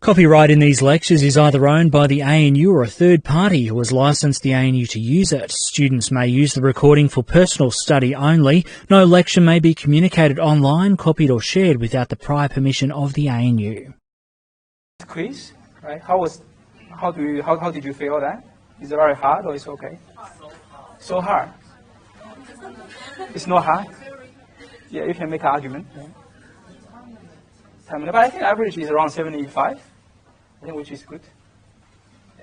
Copyright in these lectures is either owned by the ANU or a third party who has licensed the ANU to use it. Students may use the recording for personal study only. No lecture may be communicated online, copied or shared without the prior permission of the ANU. Quiz, right? How did you feel that? Is it very hard or it's okay? So hard. It's not hard. Yeah, you can make an argument. Yeah. But I think average is around 75. I think which is good.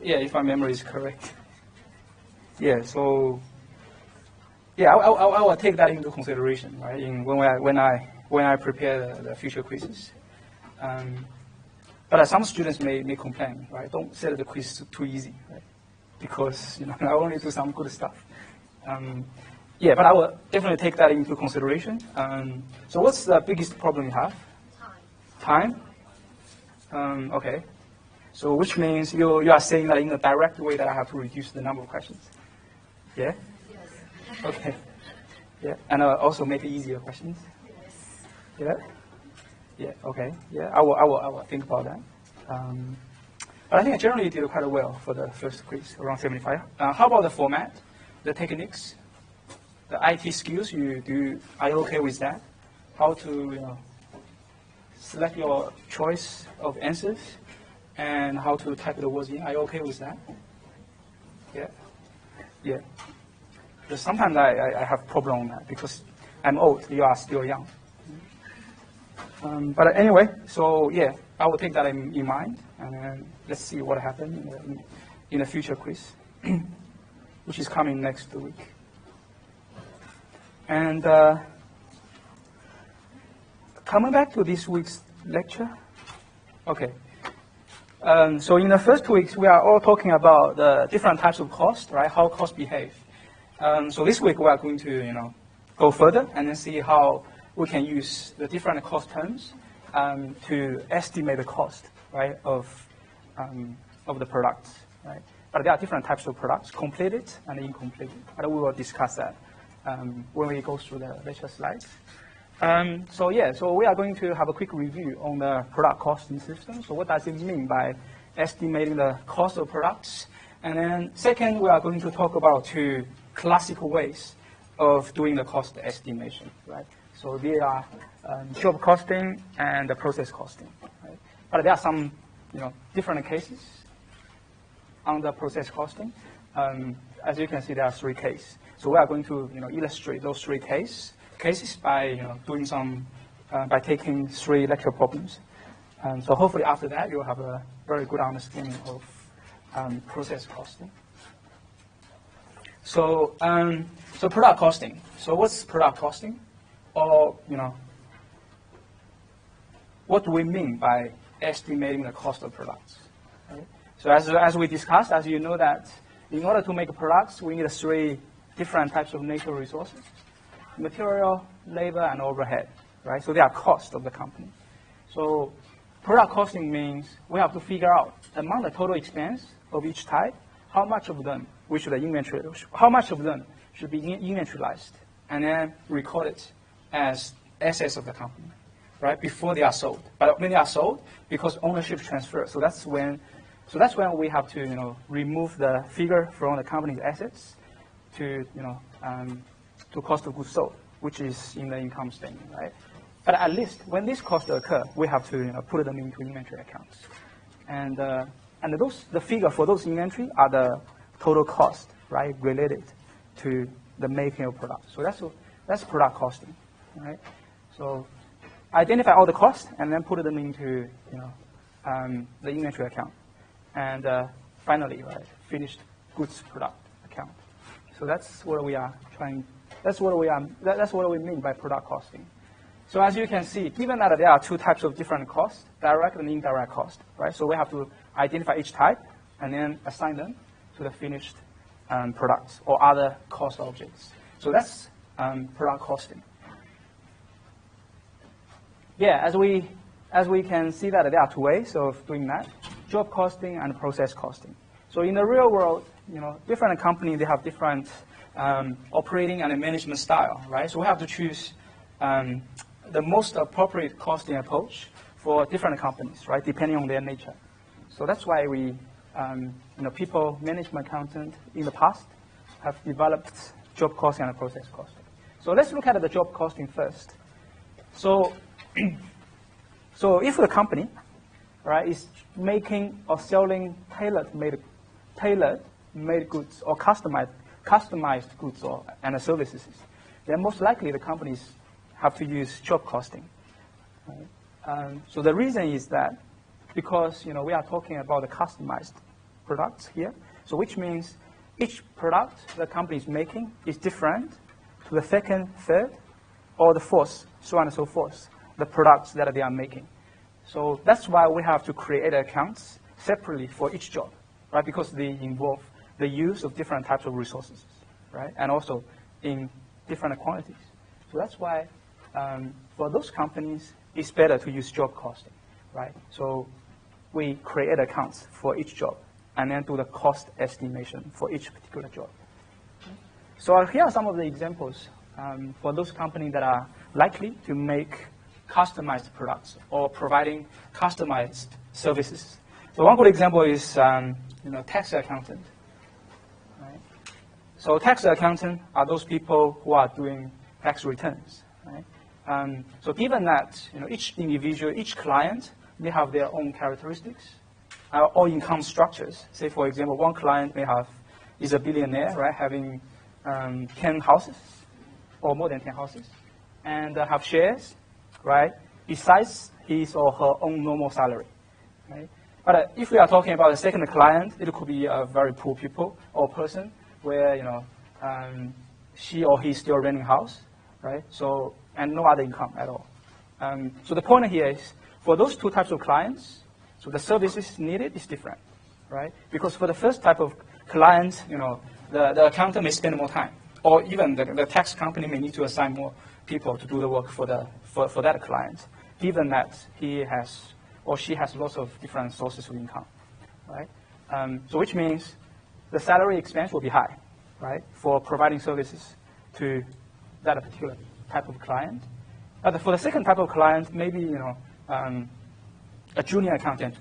Yeah, if my memory is correct. Yeah, so yeah, I will take that into consideration, right? When I prepare the future quizzes. But some students may complain, right? Don't set the quiz too easy, right? Because I only do some good stuff. Yeah, but I will definitely take that into consideration. So what's the biggest problem you have? Time. Okay. So which means you are saying that in a direct way that I have to reduce the number of questions. Yeah? Yes. Okay. Yeah. And also make easier questions. Yes. Yeah. Yeah. Okay. Yeah. I will think about that. But I think I generally did quite well for the first quiz, around 75. How about the format, the techniques, the IT skills you do? Are you okay with that? How to select your choice of answers and how to type the words in. Are you okay with that? Yeah. Yeah. Because sometimes I have problem on that because I'm old, you are still young. But anyway, so yeah, I will take that in mind and then let's see what happens in the future quiz, which is coming next week. And coming back to this week's lecture, okay. So in the first 2 weeks, we are all talking about the different types of cost, right? How costs behave. So this week we are going to, go further and then see how we can use the different cost terms to estimate the cost, right, of the products, right? But there are different types of products, completed and incompleted. But we will discuss that when we go through the lecture slides. So we are going to have a quick review on the product costing system. So what does it mean by estimating the cost of products? And then second, we are going to talk about two classical ways of doing the cost estimation, right? So they are job costing and the process costing, right? But there are some, different cases on the process costing. As you can see, there are 3 cases. So we are going to, illustrate those 3 cases by doing some by taking 3 lecture problems. So hopefully after that you'll have a very good understanding of process costing. So so product costing. So what's product costing? Or what do we mean by estimating the cost of products? Right? So as we discussed, as you know that in order to make products, we need 3 different types of natural resources. Material, labor, and overhead, right? So they are costs of the company. So product costing means we have to figure out among the total expense of each type, how much of them should be inventorialized and then recorded as assets of the company, right? Before they are sold. But when they are sold, because ownership transfer, so that's when we have to remove the figure from the company's assets to to cost of goods sold, which is in the income statement, right? But at least when these costs occur, we have to put them into inventory accounts, and the figure for those inventory are the total cost, right, related to the making of products. So that's product costing, right? So identify all the costs and then put them into the inventory account, and finally, right, finished goods product account. So that's what we are trying. That's what we mean by product costing. So as you can see, given that there are 2 types of different costs, direct and indirect cost, right? So we have to identify each type and then assign them to the finished products or other cost objects. So that's product costing. Yeah, as we can see that there are 2 ways of doing that: job costing and process costing. So in the real world, different companies, they have different operating and management style, right? So we have to choose the most appropriate costing approach for different companies, right, depending on their nature. So that's why we, people, management accountant in the past have developed job costing and process costing. So let's look at the job costing first. So, if the company, right, is making or selling tailor-made goods or customized goods and services, then most likely the companies have to use job costing. Right? So the reason is that because we are talking about the customized products here, so which means each product the company is making is different to the second, third, or the fourth, so on and so forth, the products that they are making. So that's why we have to create accounts separately for each job, right? Because they involve the use of different types of resources, right? And also in different quantities. So that's why for those companies, it's better to use job costing, right? So we create accounts for each job and then do the cost estimation for each particular job. So here are some of the examples for those companies that are likely to make customized products or providing customized services. So one good example is tax accountant. Right? So tax accountant are those people who are doing tax returns. Right? So given that each individual, each client may have their own characteristics or income structures. Say for example, one client is a billionaire, right, having 10 houses or more than 10 houses, and have shares, right, besides his or her own normal salary. Right? But if we are talking about a second client, it could be a very poor people or person where she or he is still renting a house, right? So and no other income at all. So the point here is for those two types of clients, so the services needed is different, right? Because for the first type of clients, the accountant may spend more time, or even the tax company may need to assign more people to do the work for that client, given that he has or she has lots of different sources of income, right? So which means the salary expense will be high, right, for providing services to that particular type of client. But for the second type of client, maybe a junior accountant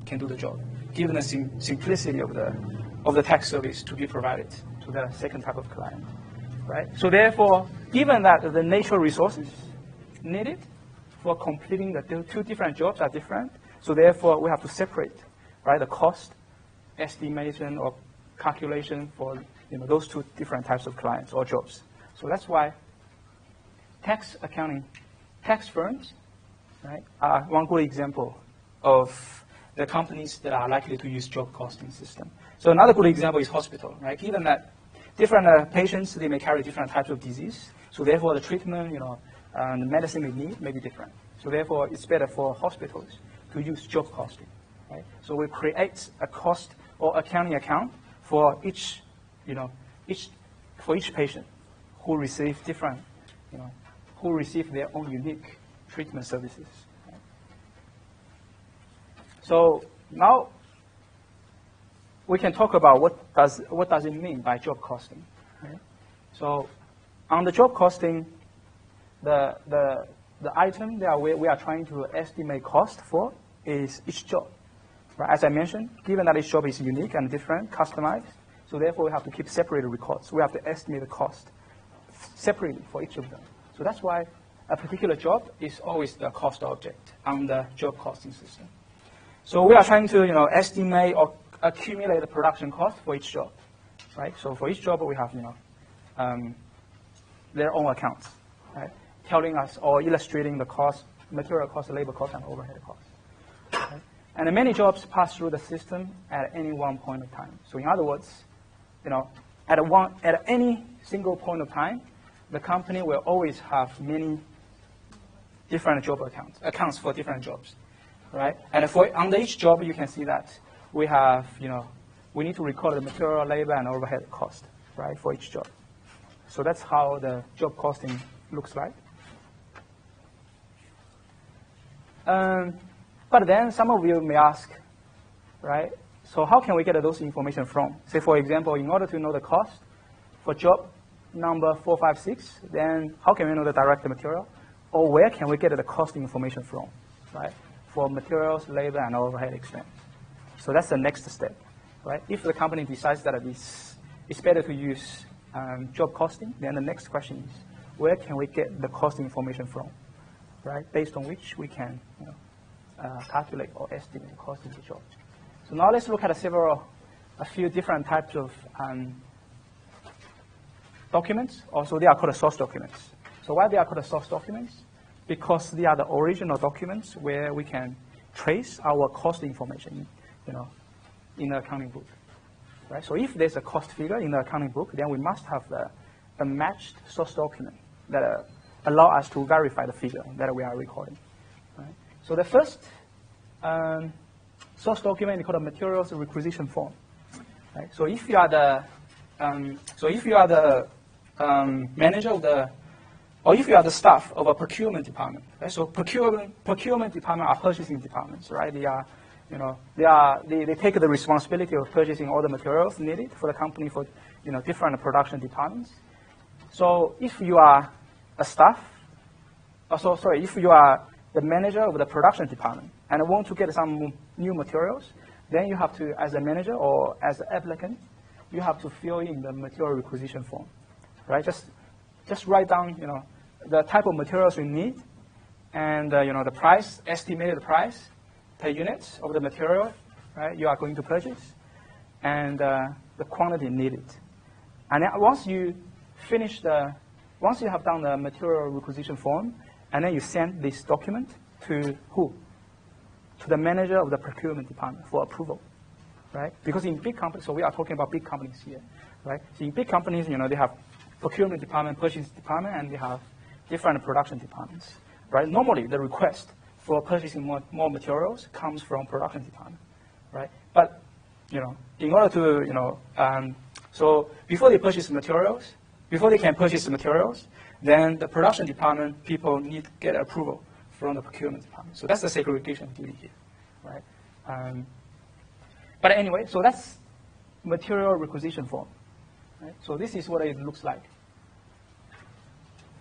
can do the job, given the simplicity of the tax service to be provided to the second type of client, right? So therefore, given that the natural resources needed for completing the two different jobs are different, so therefore we have to separate, right, the cost estimation or calculation for those two different types of clients or jobs. So that's why tax firms, right, are one good example of the companies that are likely to use job costing system. So another good example is hospital, right? Given that different patients, they may carry different types of disease, so therefore the treatment, the medicine they need may be different. So therefore, it's better for hospitals to use job costing, right? So we create a cost or accounting account for each patient who receive different, who receive their own unique treatment services. Right? So now we can talk about what does it mean by job costing. Right? So on the job costing, the item that we are trying to estimate cost for is each job. Right? As I mentioned, given that each job is unique and different, customized, so therefore we have to keep separated records. We have to estimate the cost separately for each of them. So that's why a particular job is always the cost object on the job costing system. So we are trying to estimate or accumulate the production cost for each job. Right? So for each job we have their own accounts, right, telling us or illustrating the cost, material cost, labor cost, and overhead cost. Right? And many jobs pass through the system at any one point of time. So in other words, at any single point of time, the company will always have many different job accounts for different jobs, right? And under each job, you can see that we have, we need to record the material, labor, and overhead cost, right, for each job. So that's how the job costing looks like. But then some of you may ask, right, so how can we get those information from? Say, for example, in order to know the cost for job number 456, then how can we know the direct material? Or where can we get the cost information from, right? for materials, labor, and overhead expense. So that's the next step, right? If the company decides that it's better to use job costing, then the next question is, where can we get the cost information from, right? Based on which we can calculate or estimate the cost of the job. So now let's look at a few different types of documents. Also, they are called source documents. So why they are called source documents? Because they are the original documents where we can trace our cost information, in the accounting book, right? So if there's a cost figure in the accounting book, then we must have a matched source document that allow us to verify the figure that we are recording, right? So the first source document is called a materials requisition form, right? So if you are the manager of or if you are the staff of a procurement department, right? So procurement department are purchasing departments, right? They take the responsibility of purchasing all the materials needed for the company for different production departments. So if you are a staff, if you are the manager of the production department and want to get some new materials, then you have to, as a manager or as an applicant, you have to fill in the material requisition form, right? Just write down, the type of materials you need, and the price, estimated price per unit of the material, right? You are going to purchase, and the quantity needed. And then once you have done the material requisition form, and then you send this document to who? To the manager of the procurement department for approval, right? Because in big companies, so we are talking about big companies here, right? So in big companies, they have procurement department, purchasing department, and they have different production departments, right? Normally, the request for purchasing more materials comes from production department, right? But, in order to, so before they purchase materials, before they can purchase the materials, then the production department people need to get approval from the procurement department. So that's the segregation duty here, right? But anyway, so that's material requisition form, right? So this is what it looks like.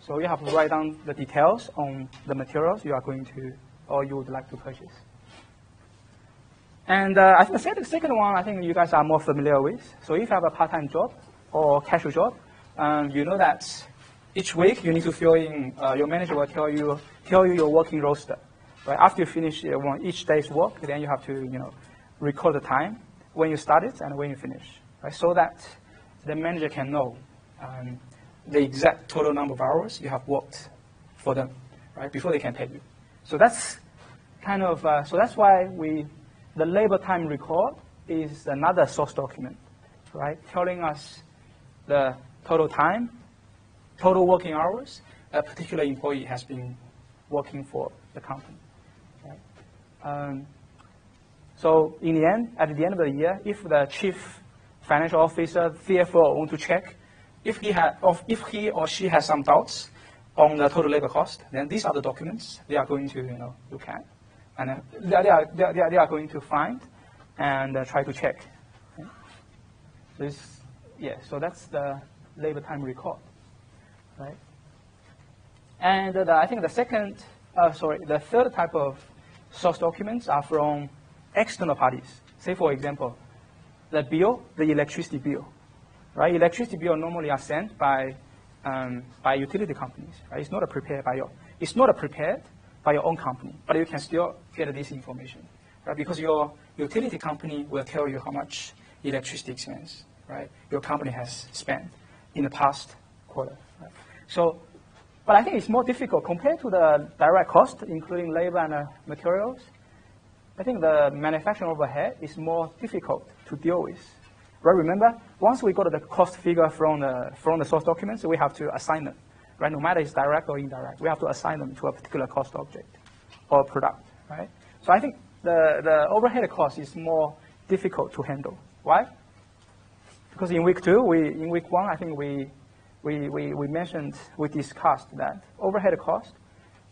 So you have to write down the details on the materials you are going to, or you would like to purchase. And I think the second one, I think you guys are more familiar with. So if you have a part-time job or casual job, you know that each week you need to fill in, your manager will tell you your working roster, right? After you finish each day's work, then you have to, record the time when you started and when you finish, right? So that the manager can know the exact total number of hours you have worked for them, right? Before they can pay you. So that's kind of, so that's why the labor time record is another source document, right? Telling us the total time, total working hours a particular employee has been working for the company, right? So in the end, at the end of the year, if the chief financial officer, CFO want to check if he or she has some doubts on the total labor cost, then these are the documents they are going to look at, and they are going to find and try to check. Okay? So that's the labor time record, right? And I think the third type of source documents are from external parties. Say, for example, the electricity bill, right? Electricity bill normally are sent by utility companies, right? It's not prepared by your own company, but you can still get this information, right? Because your utility company will tell you how much electricity expense, right, your company has spent in the past quarter, right? So, but I think it's more difficult compared to the direct cost, including labor and materials. I think the manufacturing overhead is more difficult to deal with. Right? Remember, once we got the cost figure from the source documents, we have to assign them. Right? No matter it's direct or indirect, we have to assign them to a particular cost object or product. Right? So I think the overhead cost is more difficult to handle. Why? Because in week 2, in week 1, I think we discussed that overhead costs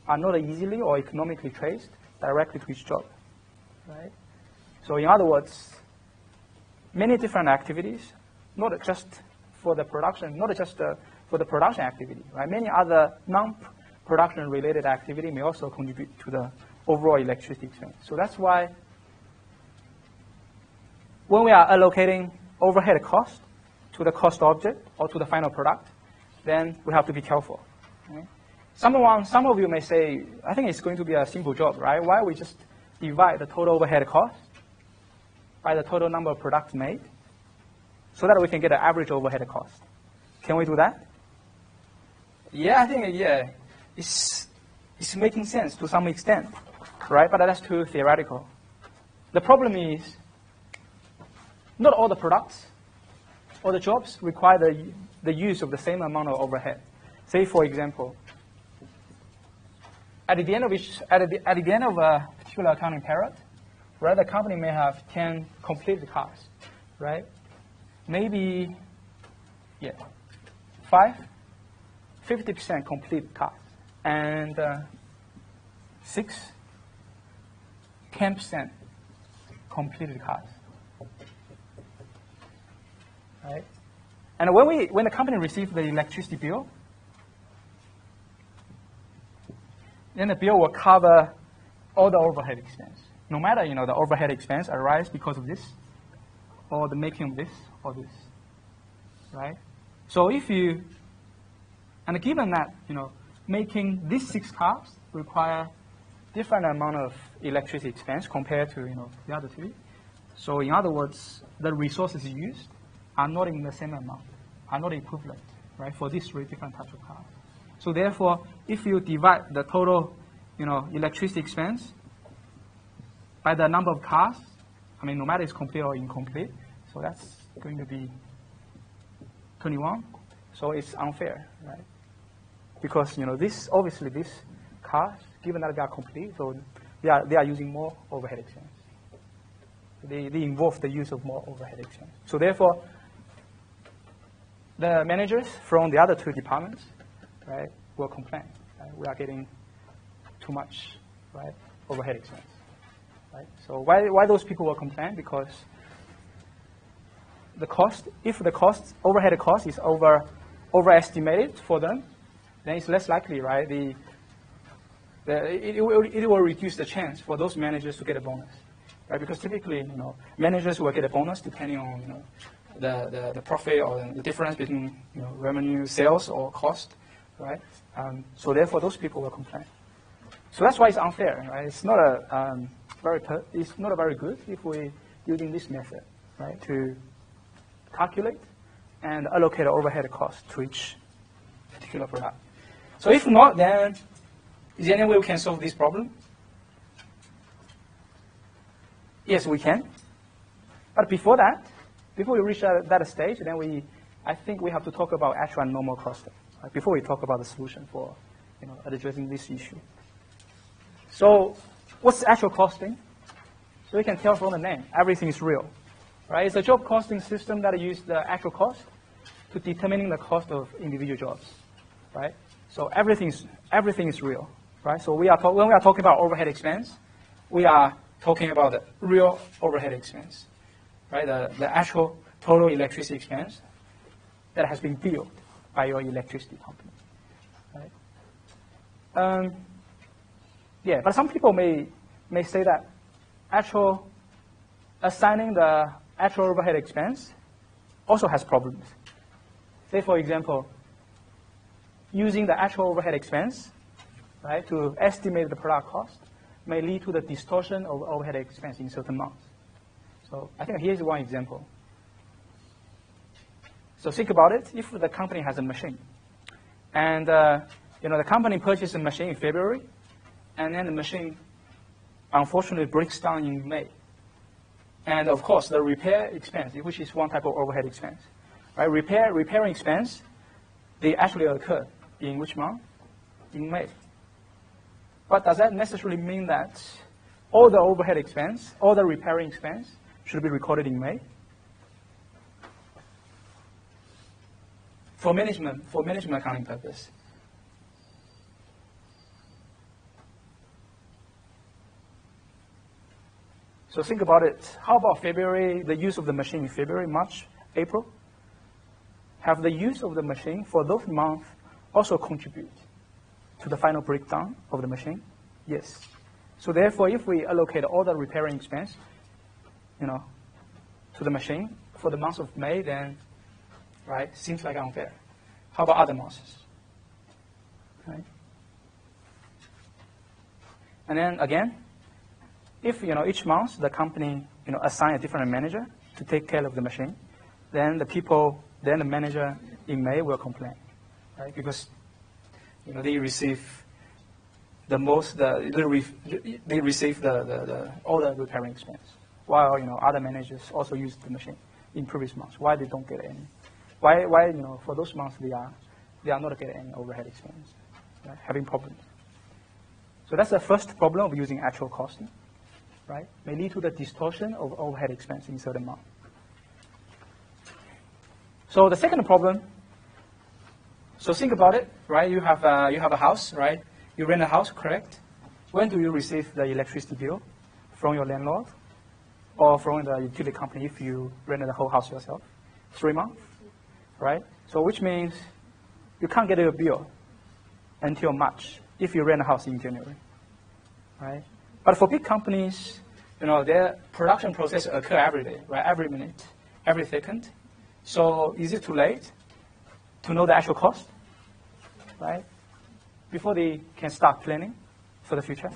are not easily or economically traced directly to each job. Right? So in other words, many different activities, not just for the production, for the production activity, right? Many other non-production related activity may also contribute to the overall electricity expense. So that's why when we are allocating overhead cost to the cost object or to the final product, then we have to be careful. Okay? Some of you may say, I think it's going to be a simple job, right? Why we just divide the total overhead cost by the total number of products made so that we can get an average overhead cost. Can we do that? Yeah, I think, yeah, it's making sense to some extent, right? But that's too theoretical. The problem is not all the products or the jobs require the use of the same amount of overhead. Say, for example, at the end of a particular accounting period, right, the company may have 10 completed cars, right? Maybe, 50% complete cars, and 10% completed cars, right? And when the company receives the electricity bill, then the bill will cover all the overhead expense. No matter, the overhead expense arise because of this, or the making of this, or this, right? So if you, and given that, making these 6 cars require different amount of electricity expense compared to, the other 2. So in other words, the resources used are not in the same amount, are not equivalent, right, for these 3 different types of cars. So therefore, if you divide the total, electricity expense by the number of cars, no matter it's complete or incomplete, so that's going to be 21. So it's unfair, right? Because this cars, given that they are complete, so they are using more overhead expense. They involve the use of more overhead expense. So therefore, the managers from the other 2 departments, right, will complain. Right? We are getting too much, right, overhead expense. Right? So why those people will complain? Because the cost, if the overhead cost is overestimated for them, then it's less likely, right? It will reduce the chance for those managers to get a bonus, right? Because typically, managers will get a bonus depending on, the profit or the difference between, revenue, sales, or cost, right? So therefore, those people will complain. So that's why it's unfair, right? It's not a very good if we're using this method, right, to calculate and allocate the overhead cost to each particular product. So if not, then is there any way we can solve this problem? Yes, we can. But before we reach that stage, then I think we have to talk about actual and normal costing, right, before we talk about the solution for addressing this issue. So what's actual costing? So you can tell from the name, everything is real, right? It's a job costing system that uses the actual cost to determining the cost of individual jobs, right? So everything is real, right? So when we are talking about overhead expense, we are talking about the real overhead expense, right? The actual total electricity expense that has been billed by your electricity company, right? But some people may say that assigning the actual overhead expense also has problems. Say, for example, using the actual overhead expense, right, to estimate the product cost may lead to the distortion of overhead expense in certain months. So I think here's one example. So think about it. If the company has a machine, and the company purchased a machine in February, and then the machine unfortunately breaks down in May. And of course, the repair expense, which is one type of overhead expense, right? Repairing expense, they actually occur in which month? In May. But does that necessarily mean that all the overhead expense, all the repairing expense should be recorded in May? For management accounting purpose. So think about it. How about February, the use of the machine in February, March, April? Have the use of the machine for those months also contribute to the final breakdown of the machine? Yes. So therefore, if we allocate all the repairing expense, to the machine for the month of May, then, right, seems like unfair. How about other months? Right? And then again, if each month the company assign a different manager to take care of the machine, then the manager in May will complain, right? Because they receive the most, they receive all the repairing expense, while other managers also use the machine in previous months. Why they don't get any? Why for those months they are not getting any overhead expense, right? Having problems. So that's the first problem of using actual costing, right? May lead to the distortion of overhead expense in certain months. So the second problem. So think about it, right? You have a house, right? You rent a house, correct? When do you receive the electricity bill? From your landlord or from the utility company if you rented the whole house yourself? 3 months, right? So which means you can't get your bill until March if you rent a house in January, right? But for big companies, their production process occur every day, right? Every minute, every second. So is it too late to know the actual cost, right? Before they can start planning for the future,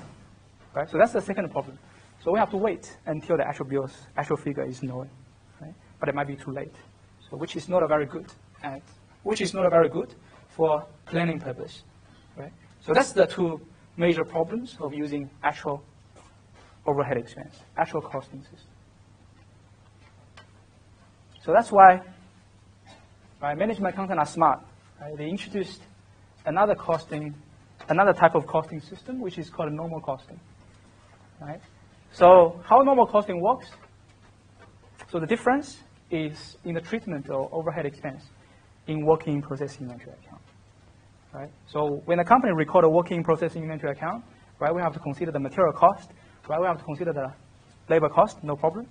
right? So that's the second problem. So we have to wait until the actual figure is known, right? But it might be too late. So which is not a very good for planning purpose, right? So that's the two major problems of using actual overhead expense, actual costing system. So that's why, right, management accountant are smart. Right? They introduced another type of costing system, which is called normal costing. Right? So how normal costing works? So the difference is in the treatment of overhead expense in working process inventory account. Right? So when a company record a working process inventory account, right, we have to consider the material cost, right? We have to consider the labor cost, no problem.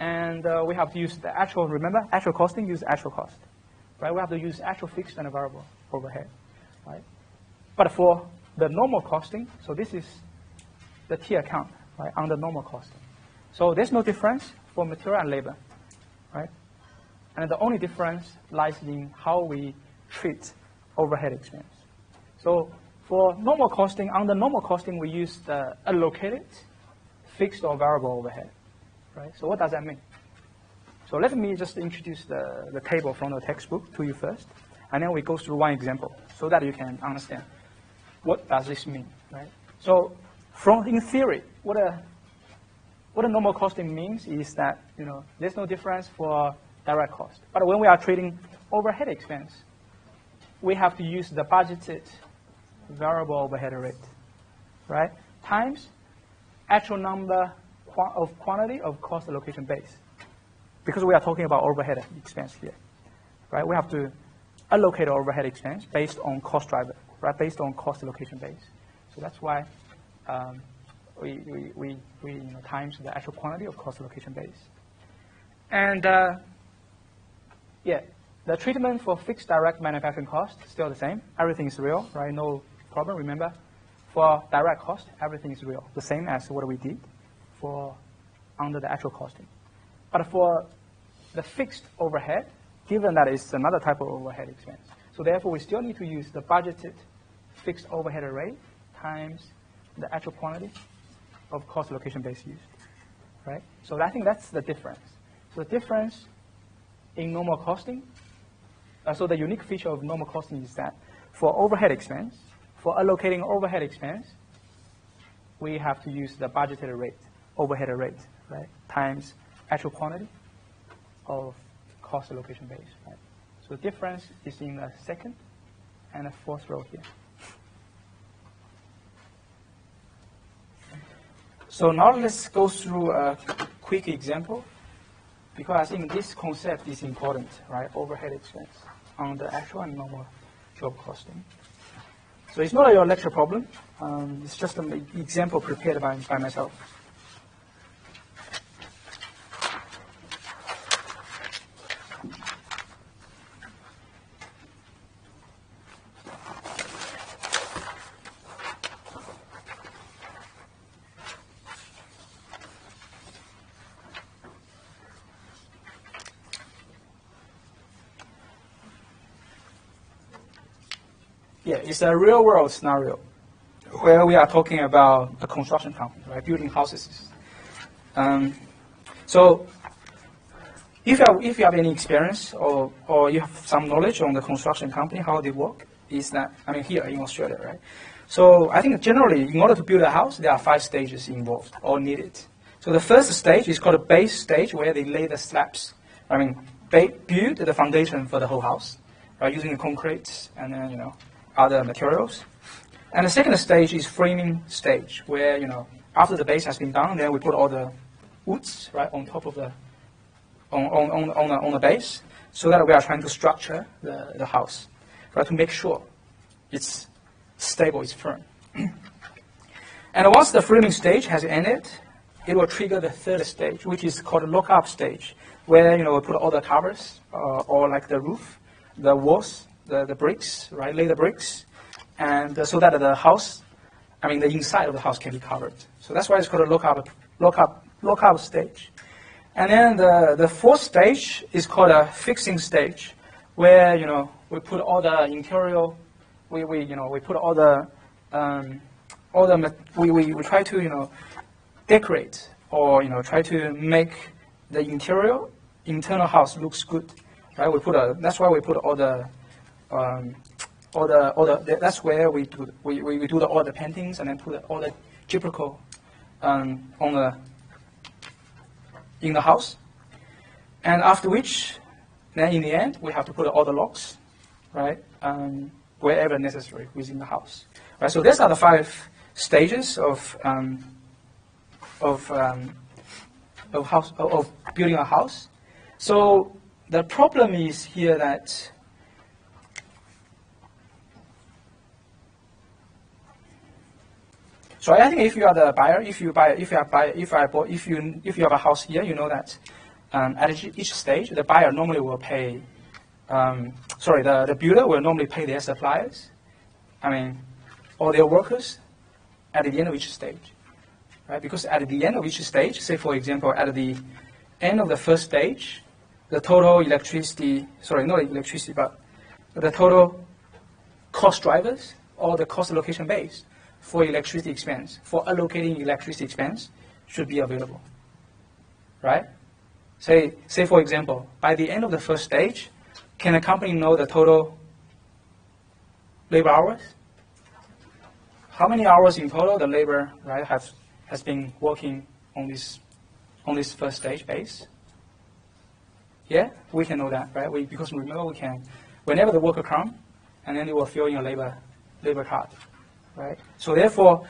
And we have to use the actual, remember, actual costing, use actual cost. Right? We have to use actual fixed and variable overhead. Right? But for the normal costing, so this is the T account, right, under normal costing. So there's no difference for material and labor. Right? And the only difference lies in how we treat overhead expense. So for normal costing, under normal costing, we use the allocated fixed or variable overhead. Right? So what does that mean? So let me just introduce the table from the textbook to you first, and then we go through one example so that you can understand what does this mean. Right? So in theory, what a normal costing means is that there's no difference for direct cost. But when we are treating overhead expense, we have to use the budgeted variable overhead rate, right, times actual number of quantity of cost allocation base. Because we are talking about overhead expense here, right? We have to allocate overhead expense based on cost driver, right? Based on cost allocation base. So that's why we times the actual quantity of cost allocation base. And the treatment for fixed direct manufacturing cost is still the same. Everything is real, right? No problem. Remember, for direct cost, everything is real, the same as what we did for under the actual costing. But for the fixed overhead, given that it's another type of overhead expense, so therefore we still need to use the budgeted fixed overhead rate times the actual quantity of cost allocation base used, right? So I think that's the difference. So the difference in normal costing, so the unique feature of normal costing is that for overhead expense, for allocating overhead expense, we have to use the budgeted rate, overhead rate, right, times actual quantity of cost allocation base, right? So the difference is in the second and the fourth row here. So now let's go through a quick example, because I think this concept is important, right? Overhead expense on the actual and normal job costing. So it's not your lecture problem. It's just an example prepared by myself. Yeah, it's a real-world scenario where we are talking about a construction company, right, building houses. So if you have any experience or you have some knowledge on the construction company, how they work, is that, I mean, here in Australia, right? So I think generally, in order to build a house, there are 5 stages involved or needed. So the first stage is called a base stage, where they lay the slabs. I mean, build the foundation for the whole house, right, using concrete and then, other materials. And the second stage is framing stage, where, after the base has been done, then we put all the woods, right, on top of the on the base, so that we are trying to structure the house, right, to make sure it's stable, it's firm. And once the framing stage has ended, it will trigger the third stage, which is called lock-up stage, where we put all the covers, or like the roof, the walls, the bricks, right, lay the bricks, and so that the house, I mean the inside of the house can be covered. So that's why it's called a lock-up stage. And then the fourth stage is called a fixing stage, where we put all the interior, we put all the we try to decorate or try to make the internal house looks good, right? That's why we put all the that's where we do all the paintings and then put all the gyproco in the house, and after which, then in the end, we have to put all the locks, right, wherever necessary within the house, right? So these are the 5 stages of building a house. So the problem is here that so I think if you are the buyer, if you have a house here, you know that at each stage, the buyer normally will pay. The builder will normally pay their suppliers, or their workers, at the end of each stage, right? Because at the end of each stage, say for example, at the end of the first stage, the total electricity, but the total cost drivers or the cost allocation base for electricity expense, for allocating electricity expense, should be available, right? Say for example, by the end of the first stage, can a company know the total labor hours? How many hours in total the labor, right, has been working on this first stage base? Yeah, we can know that, right? Because remember, we can, whenever the worker come, and then they will fill in a labor card. Right? So therefore,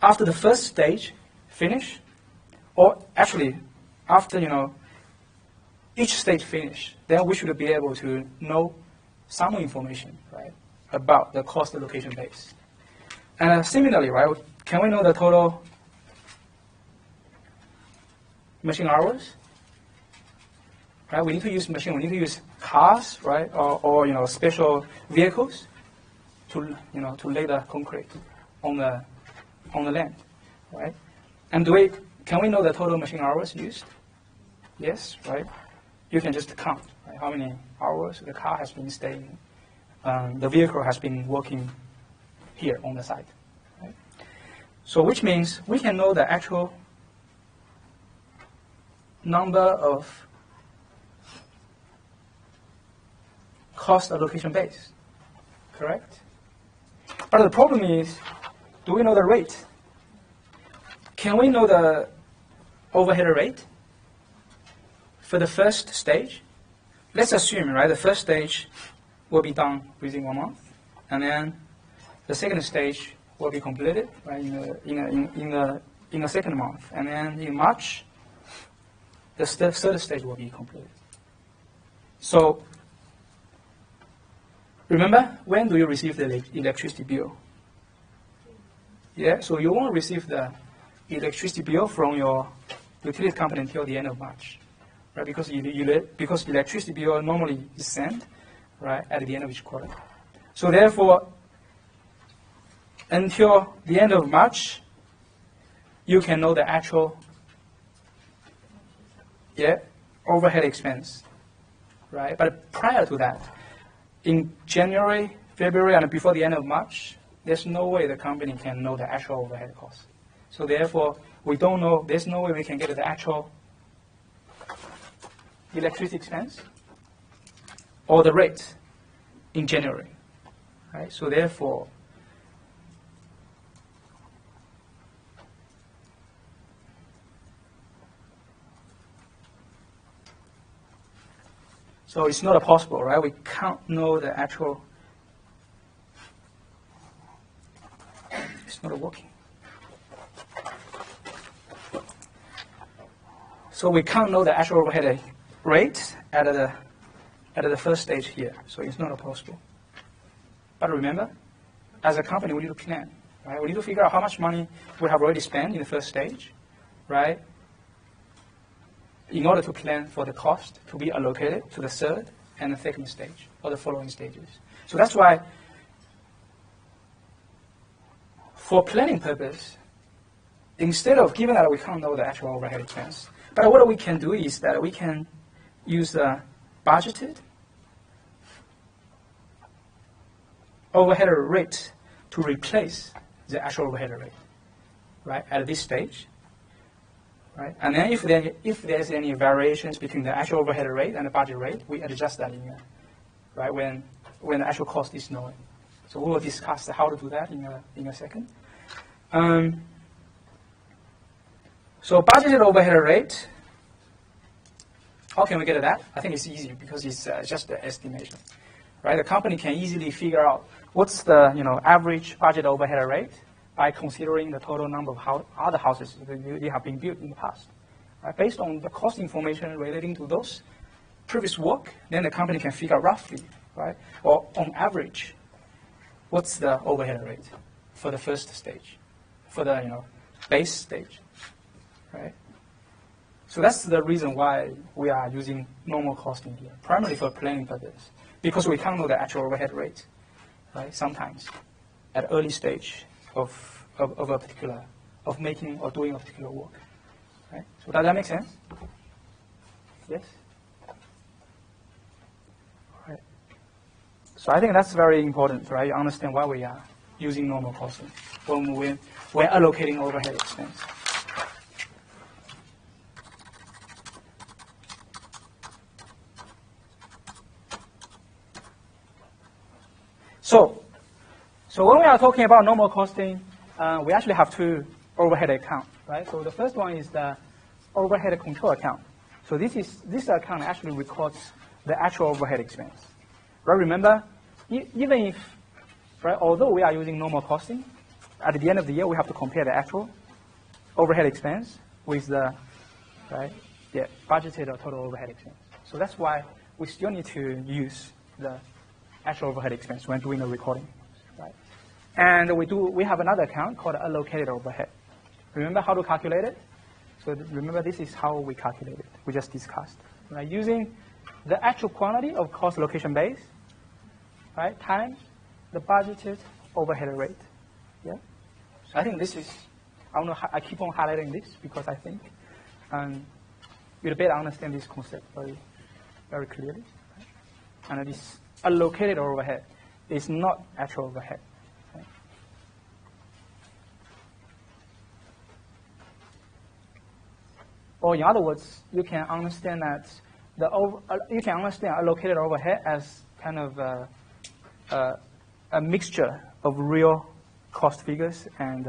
after the first stage finish, or actually after each stage finish, then we should be able to know some information, right, about the cost allocation base. And similarly, right, can we know the total machine hours? Right? We need to use machine. We need to use cars, right, or special vehicles to lay the concrete on the land, right? And can we know the total machine hours used? Yes, right? You can just count, right, how many hours the car has been staying, the vehicle has been working here on the site, right? So which means we can know the actual number of cost allocation base, correct? But the problem is, do we know the rate? Can we know the overhead rate for the first stage? Let's assume, right, the first stage will be done within 1 month, and then the second stage will be completed, right, in the second month, and then in March, the third stage will be completed. So remember, when do you receive the electricity bill? Yeah, so you won't receive the electricity bill from your utility company until the end of March, right? Because electricity bill normally is sent, right, at the end of each quarter. So therefore, until the end of March, you can know the actual overhead expense, right? But prior to that, in January, February and before the end of March, there's no way the company can know the actual overhead cost. So therefore, we don't know, there's no way we can get the actual electricity expense or the rate in January. Right? So therefore, so it's not possible, right? We can't know the actual. It's not working. So we can't know the actual overhead rate at the first stage here. So it's not possible. But remember, as a company, we need to plan, right? We need to figure out how much money we have already spent in the first stage, right? In order to plan for the cost to be allocated to the third and the second stage or the following stages. So that's why, for planning purpose, instead of, given that we can't know the actual overhead expense, but what we can do is that we can use the budgeted overhead rate to replace the actual overhead rate, right, at this stage. Right? And then if there's any variations between the actual overhead rate and the budget rate, we adjust that in right, when the actual cost is known. So we will discuss how to do that in a second. So budgeted overhead rate, how can we get that? I think it's easy because it's just the estimation. Right? The company can easily figure out what's the average budget overhead rate by considering the total number of other houses that have been built in the past. Right? Based on the cost information relating to those previous work, then the company can figure out roughly, right, or on average, what's the overhead rate for the first stage, for the base stage, right? So that's the reason why we are using normal costing here, primarily for planning purpose, because we can't know the actual overhead rate, right? Sometimes at early stage of a particular, of making or doing a particular work, right? So does that make sense? Yes? Right. So I think that's very important, right? You understand why we are using normal costing when we're allocating overhead expense. So when we are talking about normal costing, we actually have two overhead accounts, right? So the first one is the overhead control account. So this account actually records the actual overhead expense. Right? Remember, even if, right, although we are using normal costing, at the end of the year we have to compare the actual overhead expense with the budgeted or total overhead expense. So that's why we still need to use the actual overhead expense when doing the recording, right? And we have another account called allocated overhead. Remember how to calculate it? So remember, this is how we calculate it. We just discussed, right? Using the actual quantity of cost location base, right, times the budgeted overhead rate. Yeah. So I think this is, I keep on highlighting this because I think you'll better understand this concept very, very clearly. Right? And this allocated overhead is not actual overhead. Right? Or in other words, you can understand that allocated overhead as kind of a mixture of real cost figures and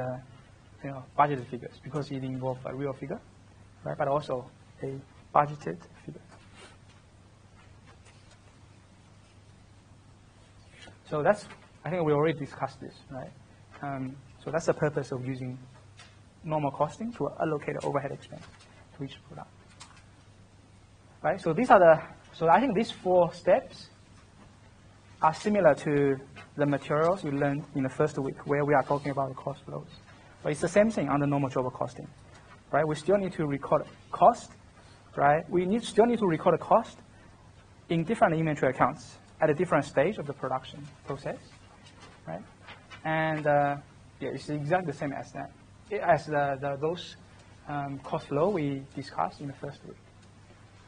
budgeted figures, because it involves a real figure, right? But also a budgeted figure. So I think we already discussed this, right? So that's the purpose of using normal costing to allocate the overhead expense to each product, right? So I think these 4 steps are similar to the materials you learned in the first week where we are talking about the cost flows. But it's the same thing under normal job costing, right? We still need to record cost, right? Still need to record a cost in different inventory accounts at a different stage of the production process, right? And it's exactly the same as that, as those cost flow we discussed in the first week,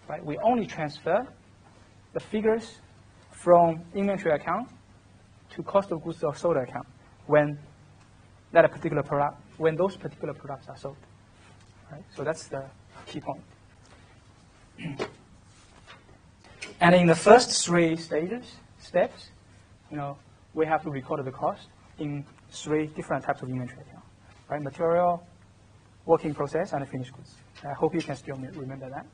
right? We only transfer the figures from inventory account to cost of goods sold account when that particular product, when those particular products are sold. Right? So that's the key point. And in the first three steps, we have to record the cost in three different types of inventory account, right? Material, working process, and finished goods. I hope you can still remember that.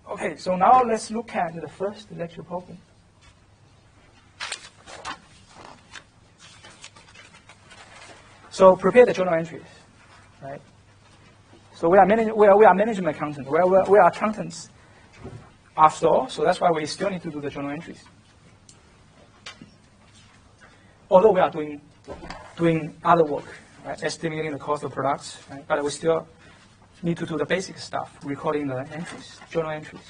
Okay, so now let's look at the first lecture problem. So prepare the journal entries, right? So we are management accountants. We are accountants after all, so that's why we still need to do the journal entries. Although we are doing other work, right? Estimating the cost of products, right? But we still need to do the basic stuff, recording the entries, journal entries.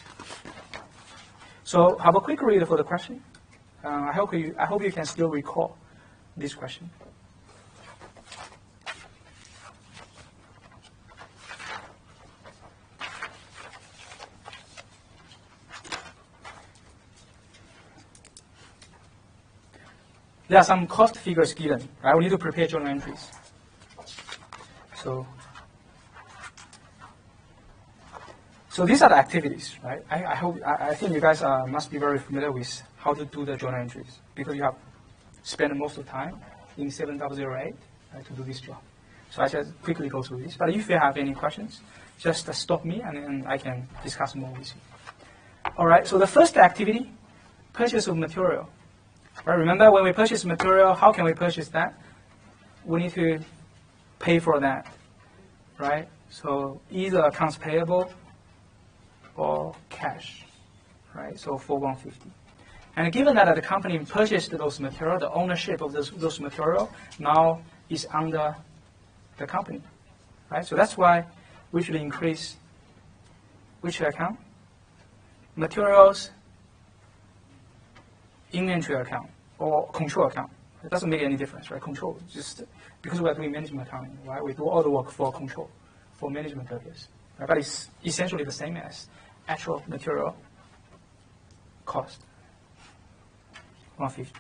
So have a quick read for the question. I hope you can still recall this question. There are some cost figures given, right? We need to prepare journal entries. So these are the activities, right? I think you guys must be very familiar with how to do the journal entries because you have spent most of the time in 7008 right, to do this job. So I just quickly go through this. But if you have any questions, just stop me and then I can discuss more with you. All right. So the first activity, purchase of material. Right, remember, when we purchase material, how can we purchase that? We need to pay for that, right? So either accounts payable or cash, right? So for 150. And given that the company purchased those material, the ownership of those material now is under the company, right? So that's why we should increase which account? Materials inventory account or control account. It doesn't make any difference, right? Control, just because we are doing management accounting, right? We do all the work for control, for management purpose. Right? But it's essentially the same as actual material cost, 150.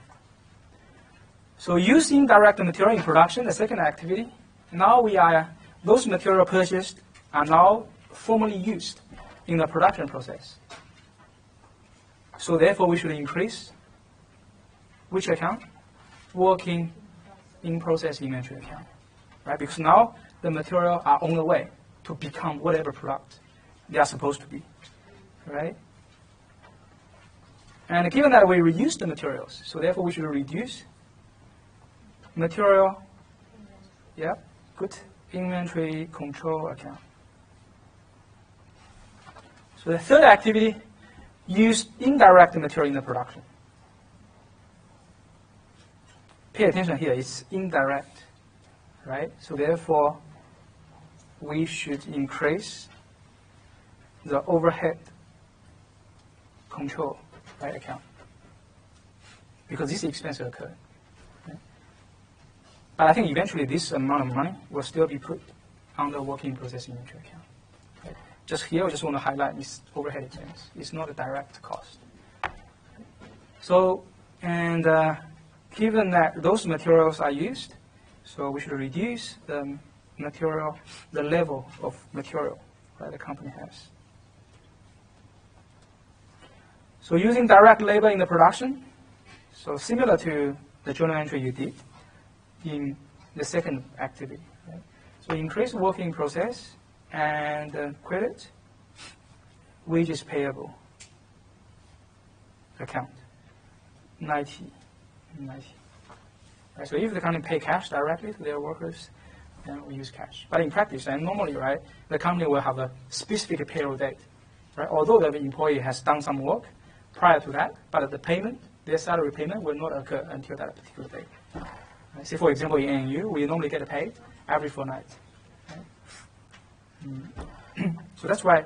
So use indirect material in production, the second activity. Now those material purchased are now formally used in the production process. So therefore, we should increase which account? Working in process inventory account, right? Because now the material are on the way to become whatever product they are supposed to be, right? And given that we reduce the materials, so therefore we should reduce material, inventory control account. So the third activity, use indirect material in the production. Pay attention here, it's indirect, right? So therefore, we should increase the overhead control account because this expense will occur. Right? But I think eventually this amount of money will still be put on the working process inventory account. Right? Just here, I just want to highlight this overhead expense. It's not a direct cost. So, and given that those materials are used, so we should reduce the level of material that the company has. So using direct labor in the production, so similar to the journal entry you did in the second activity. Right? So increase working process and credit wages payable account 90. Right, so if the company pay cash directly to their workers, then we use cash. But in practice, and normally, right, the company will have a specific payroll date. Right? Although the employee has done some work prior to that, but the payment, their salary payment, will not occur until that particular date. Right? Say, for example, in ANU, we normally get paid every fortnight. Right? So that's why,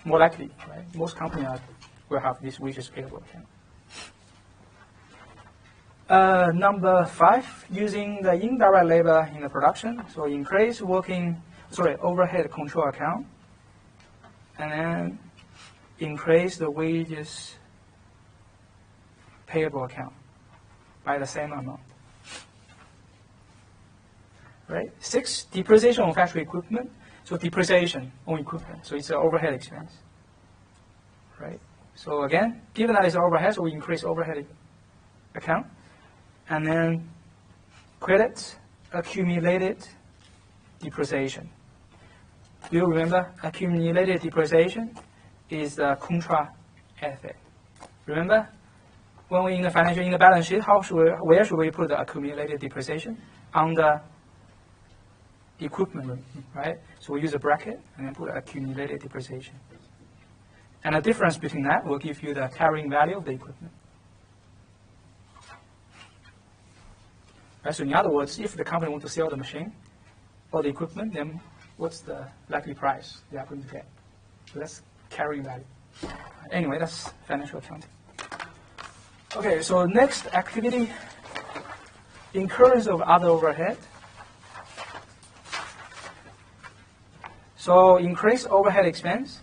more likely, right, most companies will have this wages payable account. Number 5, using the indirect labor in the production. So increase overhead control account, and then increase the wages payable account. by the same amount. Right? 6, depreciation on factory equipment. So depreciation on equipment. So it's an overhead expense. Right? So again, given that it's overhead, so we increase overhead account. And then credit accumulated depreciation. Do you remember accumulated depreciation is the contra asset? Remember when we in the balance sheet, where should we put the accumulated depreciation? On the equipment, right? So we use a bracket and then put accumulated depreciation. And the difference between that will give you the carrying value of the equipment. Right, so in other words, if the company wants to sell the machine or the equipment, then what's the likely price they are going to get? So that's carrying value. Anyway, that's financial accounting. Okay, so next activity, incurrence of other overhead. So increase overhead expense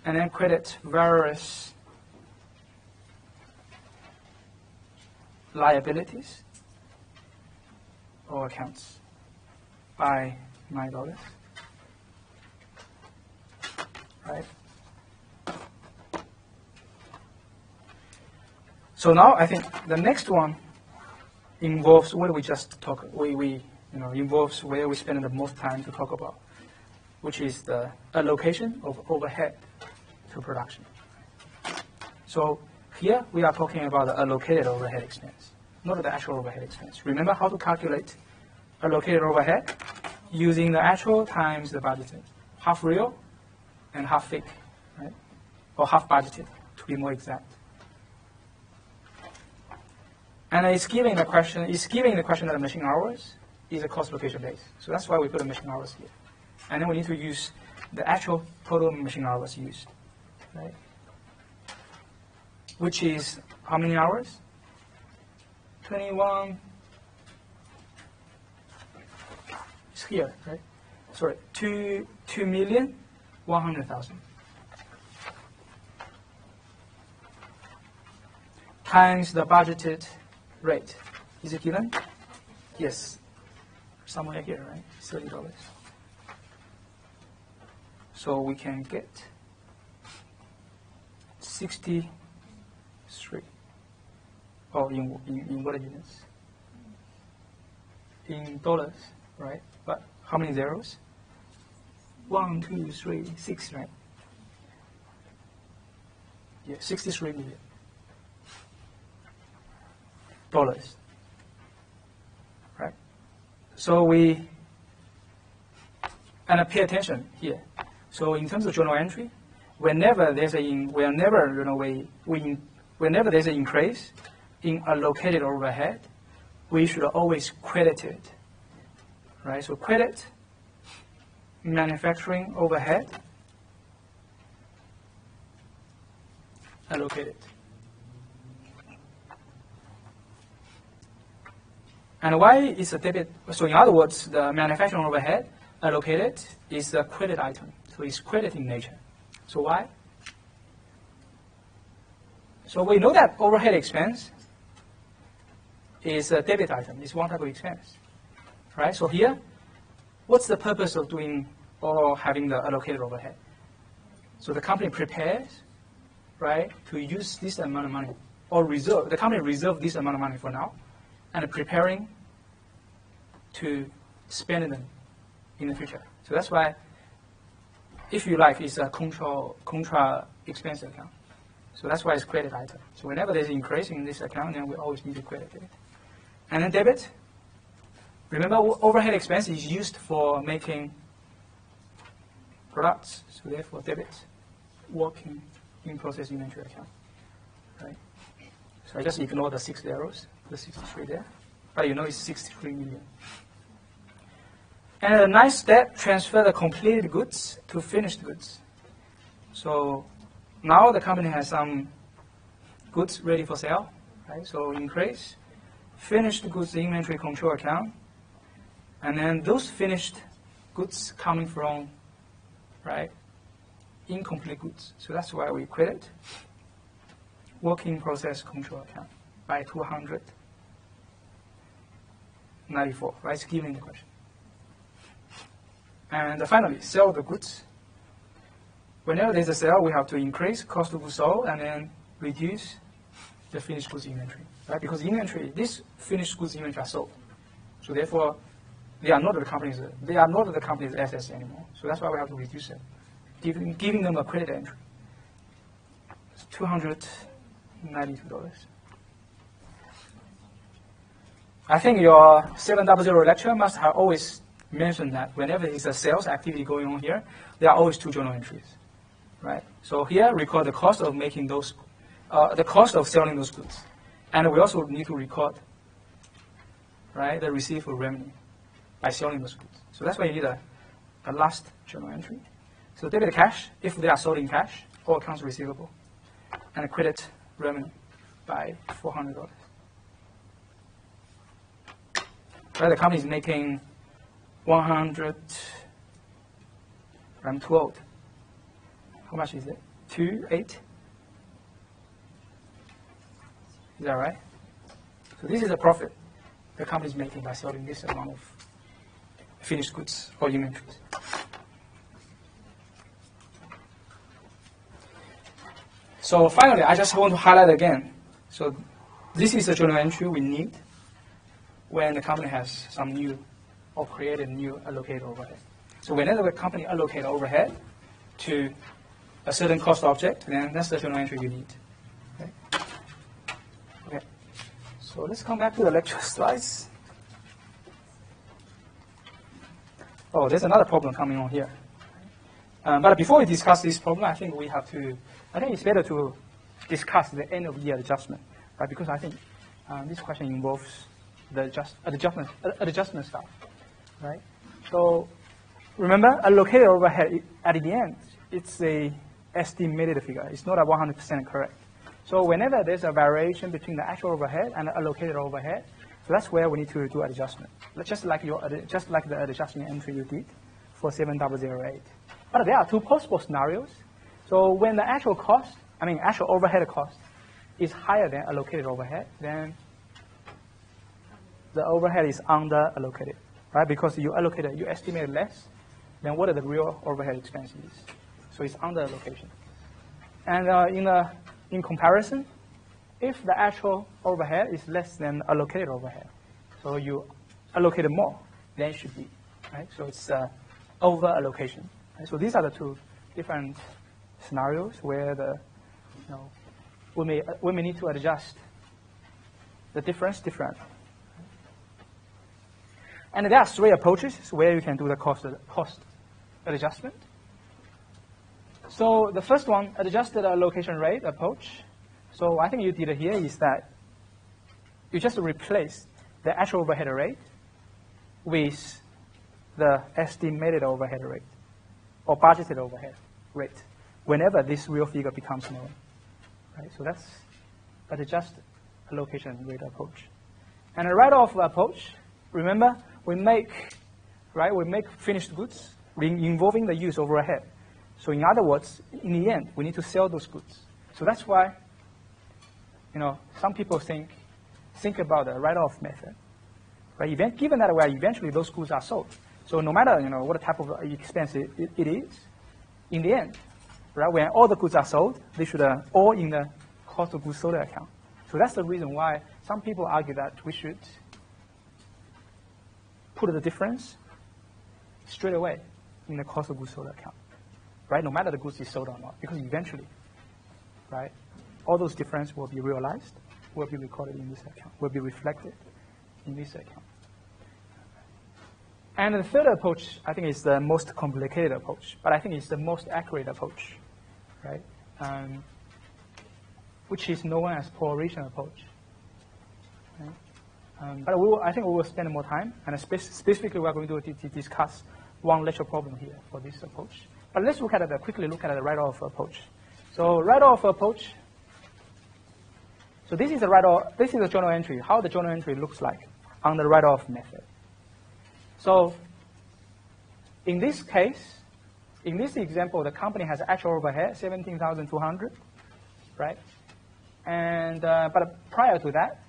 and then credit various liabilities or accounts by $9. Right? So now I think the next one involves what we just talked. Involves where we spend the most time to talk about, which is the allocation of overhead to production. So here we are talking about the allocated overhead expense, not the actual overhead expense. Remember how to calculate allocated overhead? Using the actual times the budgeted. Half real and half fake, right? Or half budgeted, to be more exact. And it's giving the question that the machine hours is a cost location base. So that's why we put the machine hours here. And then we need to use the actual total machine hours used, right? Which is how many hours? 21. It's here, right? Sorry, 2,100,000 times the budgeted rate. Is it given? Yes. Somewhere here, right? $30. So we can get 63. Oh, in what units? In dollars, right? But how many zeros? 1, 2, 3, 6, right? Yeah, 63 million dollars, right? So and pay attention here. So in terms of journal entry, whenever there's an increase in allocated overhead, we should always credit it, right? So credit manufacturing overhead allocated. And why is a debit? So in other words, the manufacturing overhead allocated is a credit item. So it's credit in nature. So why? So we know that overhead expense is a debit item. It's one type of expense, right? So here, what's the purpose of doing or having the allocated overhead? So the company prepares, right, to use this amount of money or reserve. The company reserve this amount of money for now, and preparing to spend them in the future. So that's why, if you like, it's a contra expense account. So that's why it's credit item. So whenever there's an increase in this account, then we always need to credit it. And then debit. Remember, overhead expense is used for making products. So therefore, debit, working in process inventory account, right? So I just ignore the 6 zeros, the 63 there. But you know it's 63 million. And a nice step, transfer the completed goods to finished goods. So now the company has some goods ready for sale, right? So increase finished goods inventory control account. And then those finished goods coming from, right, incomplete goods. So that's why we credit working process control account by $200. 94, right? It's given in the question. And finally, sell the goods. Whenever there's a sale, we have to increase cost of goods sold and then reduce the finished goods inventory, right? Because inventory, these finished goods inventory are sold. So therefore, they are not the company's assets anymore. So that's why we have to reduce it, giving them a credit entry. It's $292. I think your 700 lecture must have always mentioned that whenever there's a sales activity going on here, there are always two journal entries, right? So here, record the cost of making those, the cost of selling those goods. And we also need to record, right, the receivable revenue by selling those goods. So that's why you need a last journal entry. So debit cash, if they are sold in cash, or accounts receivable, and a credit revenue by $400. Right, the company is making 100, I'm too old. How much is it? 2.8? Is that right? So this is the profit the company is making by selling this amount of finished goods or inventories. So finally, I just want to highlight again. So this is the journal entry we need when the company has some new or created new allocated overhead. So whenever the company allocate overhead to a certain cost object, then that's the journal entry you need. Okay. Okay. So let's come back to the lecture slides. Oh, there's another problem coming on here. But before we discuss this problem, I think it's better to discuss the end of year adjustment, right? Because I think this question involves the adjustment stuff, right? So remember, allocated overhead at the end, it's a estimated figure. It's not a 100% correct. So whenever there's a variation between the actual overhead and the allocated overhead, so that's where we need to do adjustment. Just like the adjustment entry you did for 7008. But there are two possible scenarios. So when the actual overhead cost is higher than allocated overhead, then the overhead is under allocated, right? Because you estimated less than what the real overhead expense is. So it's under allocation. And in comparison, if the actual overhead is less than allocated overhead, so you allocated more than it should be, right? So it's over allocation. Right? So these are the two different scenarios where we may need to adjust the difference differently. And there are three approaches where you can do the cost adjustment. So the first one, adjusted allocation rate approach. So I think you did here is that you just replace the actual overhead rate with the estimated overhead rate or budgeted overhead rate whenever this real figure becomes known. Right? So that's an adjusted allocation rate approach. And a write-off approach, remember, we make finished goods involving the use overhead. So in other words, in the end, we need to sell those goods. So that's why, some people think about the write-off method. Right? Given that eventually those goods are sold. So no matter what type of expense it is, in the end, right, when all the goods are sold, they should all in the cost of goods sold account. So that's the reason why some people argue that we should put the difference straight away in the cost of goods sold account, right? No matter the goods is sold or not, because eventually, right, all those differences will be realized, will be recorded in this account, will be reflected in this account. And the third approach, I think, is the most complicated approach, but I think it's the most accurate approach, right? Which is known as proration approach. Right? But I think we will spend more time, and specifically we are going to discuss one lecture problem here for this approach. But let's quickly look at the write-off approach. So write-off approach. So this is the journal entry, how the journal entry looks like on the write-off method. So in this case, in this example, the company has actual overhead, 17,200, right? And but prior to that,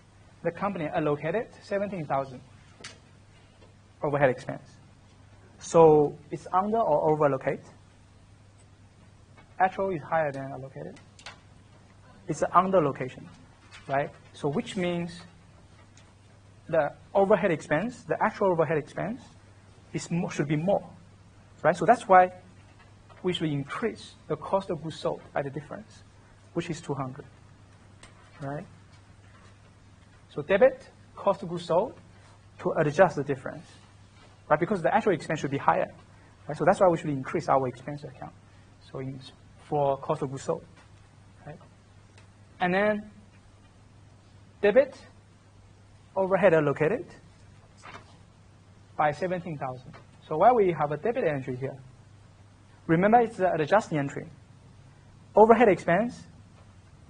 the company allocated 17,000 overhead expense. So it's under or over allocate. Actual is higher than allocated. It's an under allocation, right? So which means the overhead expense, the actual overhead expense, should be more, right? So that's why we should increase the cost of goods sold by the difference, which is 200, right? So debit cost of goods sold to adjust the difference, right? Because the actual expense should be higher, right? So that's why we should increase our expense account. So for cost of goods sold, right? And then debit overhead allocated by 17,000. So why we have a debit entry here? Remember, it's an adjusting entry. Overhead expense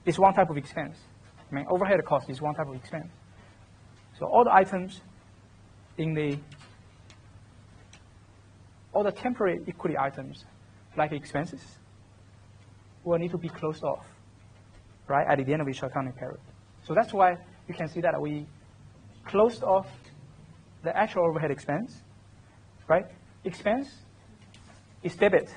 is one type of expense. I mean, overhead cost is one type of expense. So all the items all the temporary equity items, like expenses, will need to be closed off, right, at the end of each accounting period. So that's why you can see that we closed off the actual overhead expense, right? Expense is debit,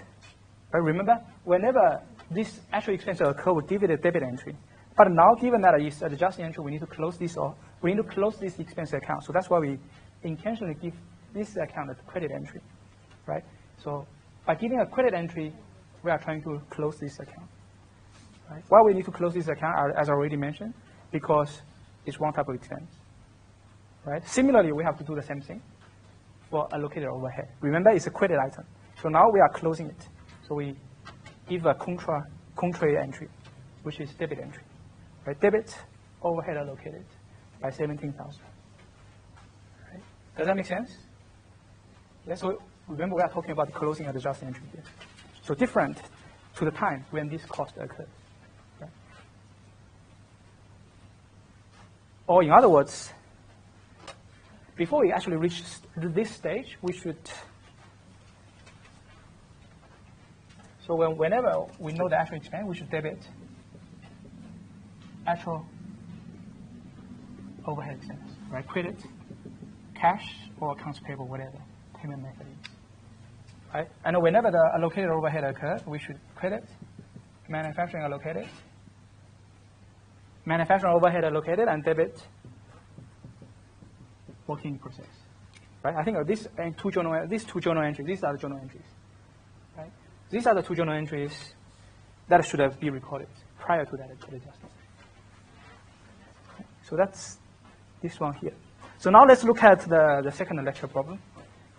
right? Remember, whenever this actual expense occurs, we give it a debit entry. But now, given that it's an adjusting entry, we need to close this off. We need to close this expense account. So that's why we intentionally give this account a credit entry, right? So by giving a credit entry, we are trying to close this account, right? Why we need to close this account, as I already mentioned, because it's one type of expense, right? Similarly, we have to do the same thing for allocated overhead. Remember, it's a credit item. So now we are closing it. So we give a contra entry, which is debit entry, right? Debit overhead allocated by 17,000. Right? Does that make sense? Yeah, so remember, we are talking about the closing and adjusting entry here. So different to the time when this cost occurred. Right? Or in other words, before we actually reach this stage, we should, so whenever we know the actual expense, we should debit actual overhead expense, right? Credit, cash, or accounts payable, whatever payment method is, right? And whenever the allocated overhead occurs, we should credit manufacturing allocated, manufacturing overhead allocated, and debit working process, right? I think these two journal entries, these are the journal entries, right? These are the two journal entries that should have been recorded prior to that adjustment. So that's this one here. So now let's look at the second lecture problem.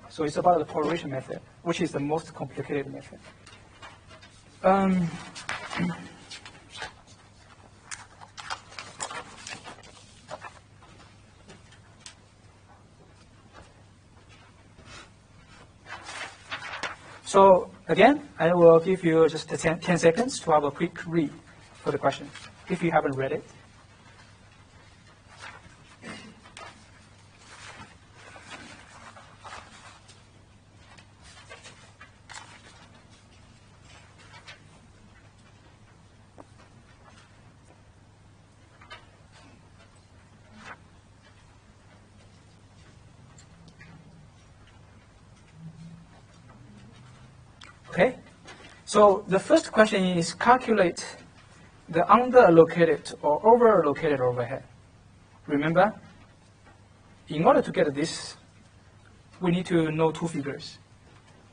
So it's about the proration method, which is the most complicated method. So again, I will give you just 10 seconds to have a quick read for the question, if you haven't read it. Okay, so the first question is calculate the under-allocated or over-allocated overhead. Remember, in order to get this, we need to know two figures,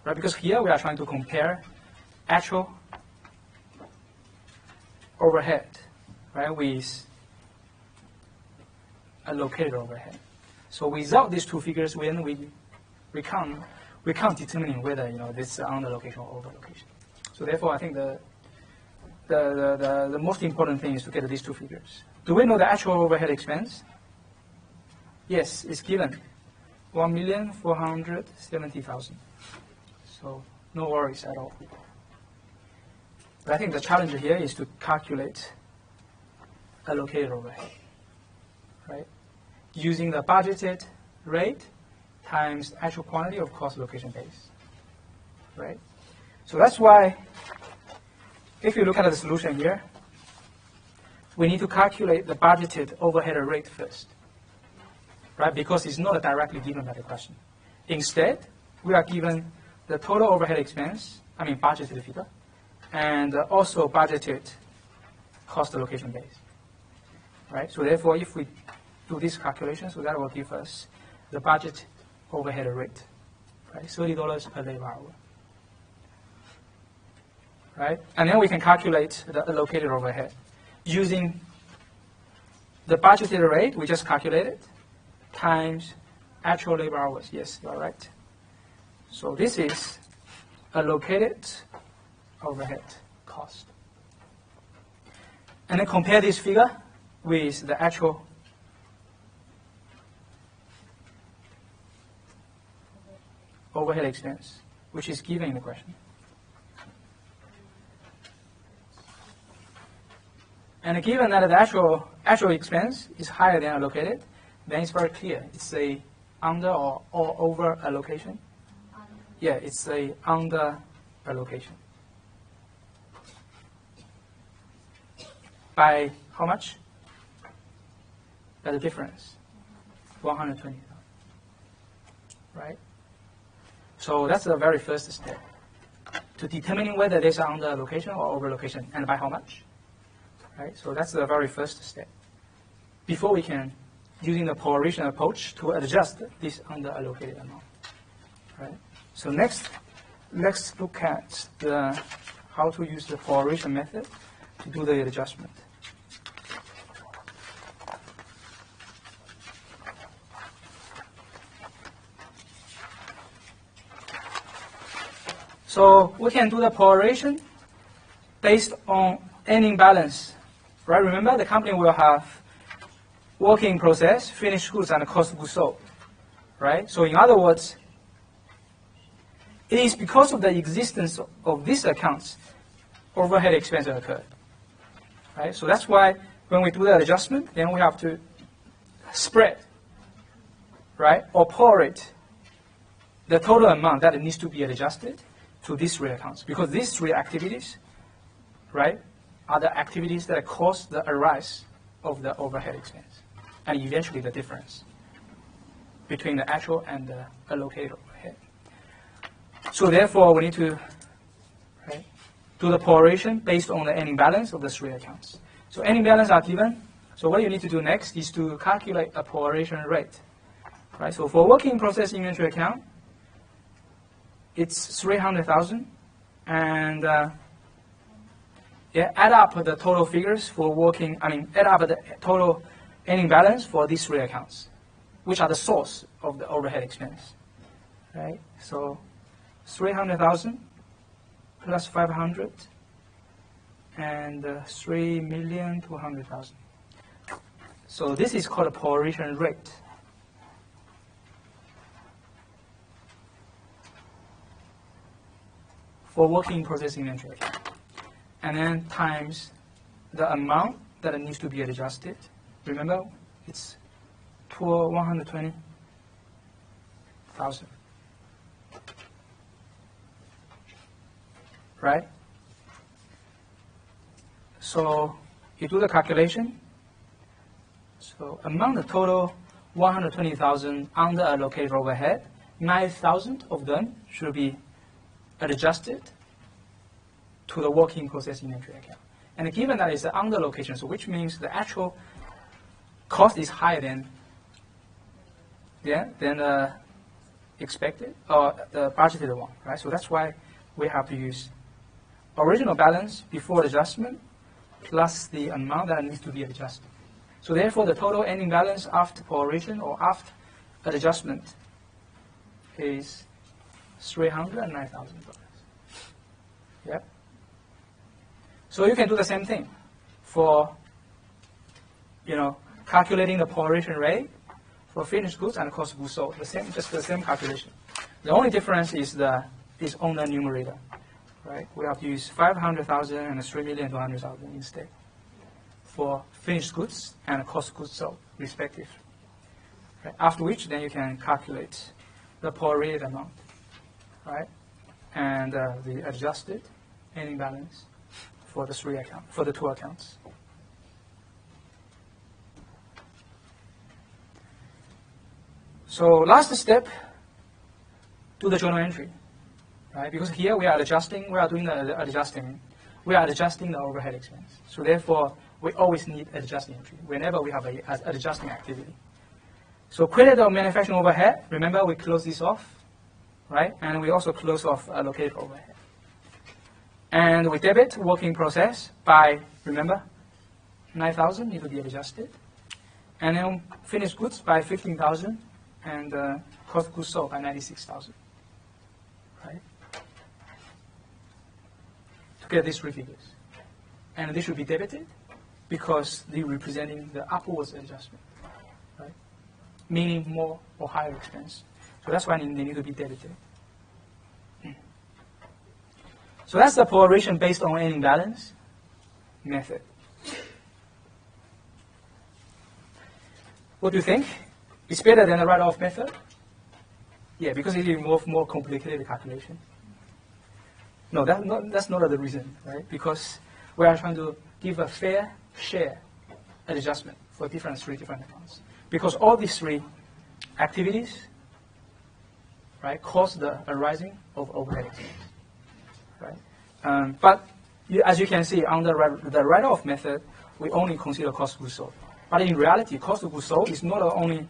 right? Because here we are trying to compare actual overhead, right, with allocated overhead. So without these two figures, when we can't determine whether this is under allocation or over allocation. So therefore, I think the most important thing is to get these two figures. Do we know the actual overhead expense? Yes, it's given 1,470,000. So no worries at all. But I think the challenge here is to calculate allocated overhead, right? Using the budgeted rate times actual quantity of cost allocation base, right? So that's why, if you look at the solution here, we need to calculate the budgeted overhead rate first, right? Because it's not directly given by the question. Instead, we are given the total overhead expense, budgeted figure, and also budgeted cost allocation base. Right? So therefore, if we do this calculation, so that will give us the budget overhead rate, right? $30 per labor hour. Right? And then we can calculate the allocated overhead using the budgeted rate we just calculated times actual labor hours. Yes, you are right. So this is allocated overhead cost. And then compare this figure with the actual overhead expense, which is given in the question. And given that the actual expense is higher than allocated, then it's very clear. It's a under or over allocation. Yeah, it's a under allocation. By how much? By the difference, 120,000. Right? So that's the very first step to determining whether there's an under allocation or over allocation, and by how much. Right? So that's the very first step before we can, using the proration approach, to adjust this under allocated amount. Right? So next, let's look at how to use the proration method to do the adjustment. So we can do the proration based on ending balance. Right? Remember, the company will have working process, finished goods, and cost of goods sold. Right? So in other words, it is because of the existence of these accounts, overhead expenses occurred. Right? So that's why when we do the adjustment, then we have to spread, right, or prorate the total amount that needs to be adjusted to these three accounts, because these three activities, right, are the activities that cause the arise of the overhead expense, and eventually the difference between the actual and the allocated overhead. So therefore, we need to, right, do the proration based on the ending balance of the three accounts. So ending balance are given. So what you need to do next is to calculate a proration rate. Right? So for working process inventory account, it's 300,000, and add up the total figures for working. Add up the total ending balance for these three accounts, which are the source of the overhead expense. Right? So 300,000 plus 500 and 3,200,000. So this is called a proration rate. For working process inventory account. And then times the amount that needs to be adjusted. Remember, it's 120,000. Right? So you do the calculation. So among the total 120,000 under allocated overhead, 9,000 of them should be adjusted to the working process inventory account. And given that it's an under allocation, so which means the actual cost is higher than expected or the budgeted one, right? So that's why we have to use original balance before adjustment plus the amount that needs to be adjusted. So therefore, the total ending balance after proration or after adjustment is $309,000. Yep. So you can do the same thing for, calculating the proration rate for finished goods and cost of goods sold. Just the same calculation. The only difference is on the numerator, right? We have to use 500,000 and 3,200,000 instead for finished goods and cost of goods sold, respectively. Right? After which, then you can calculate the prorated amount, right? And the adjusted ending balance for the two accounts. So last step do the journal entry, right? Because here we are adjusting, we are doing the adjusting, we are adjusting the overhead expense. So therefore, we always need adjusting entry whenever we have an adjusting activity. So credit of manufacturing overhead, remember we close this off, right? And we also close off allocated overhead. And we debit working process by, remember, 9,000 need to be adjusted. And then finished goods by 15,000 and cost of goods sold by 96,000, right? To get these three figures. And this should be debited because they're representing the upwards adjustment, right? Meaning more or higher expense. So that's why they need to be debited. So that's the proration based on ending balance method. What do you think? It's better than the write-off method? Yeah, because it involves more complicated calculation. No, that's not the reason, right? Because we are trying to give a fair share adjustment for three different accounts. Because all these three activities, right, cause the arising of overhead expense, right? But as you can see, under the write-off method, we only consider cost of goods sold. But in reality, cost of goods sold is not only,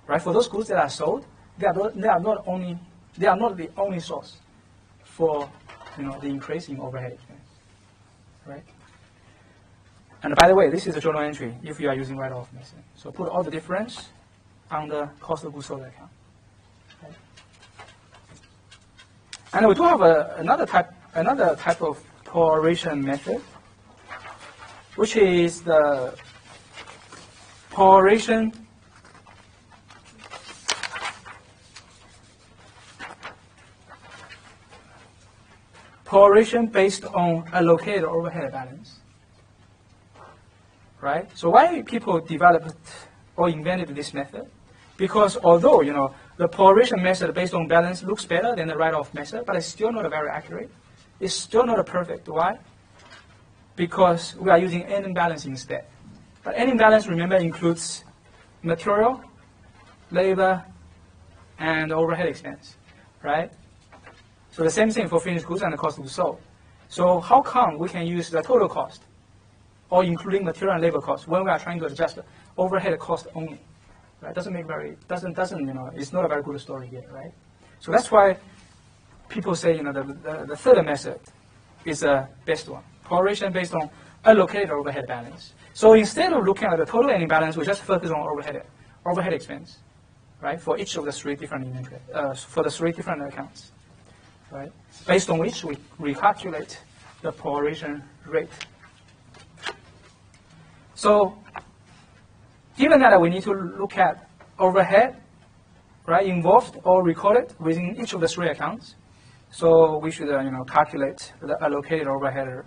right, for those goods that are sold, they are not the only source for, the increase in overhead expense, right? And by the way, this is a journal entry if you are using write-off method. So put all the difference on the cost of goods sold account. Right? And we do have another type of proration method, which is the proration based on allocated overhead balance. Right? So why people developed or invented this method? Because although, the proration method based on balance looks better than the write-off method, but it's still not very accurate. It's still not perfect. Why? Because we are using ending balance instead. But ending balance, remember, includes material, labor, and overhead expense, right? So the same thing for finished goods and the cost of goods sold. So how come we can use the total cost, or including material and labor cost, when we are trying to adjust the overhead cost only? Right? It's not a very good story here, right? So that's why people say, the third method is the best one. Proration based on allocated overhead balance. So instead of looking at the total ending balance, we just focus on overhead expense, right? For each of the three different for the three different accounts, right? Based on which we recalculate the proration rate. So given that we need to look at overhead, right, involved or recorded within each of the three accounts, so we should calculate the allocated overhead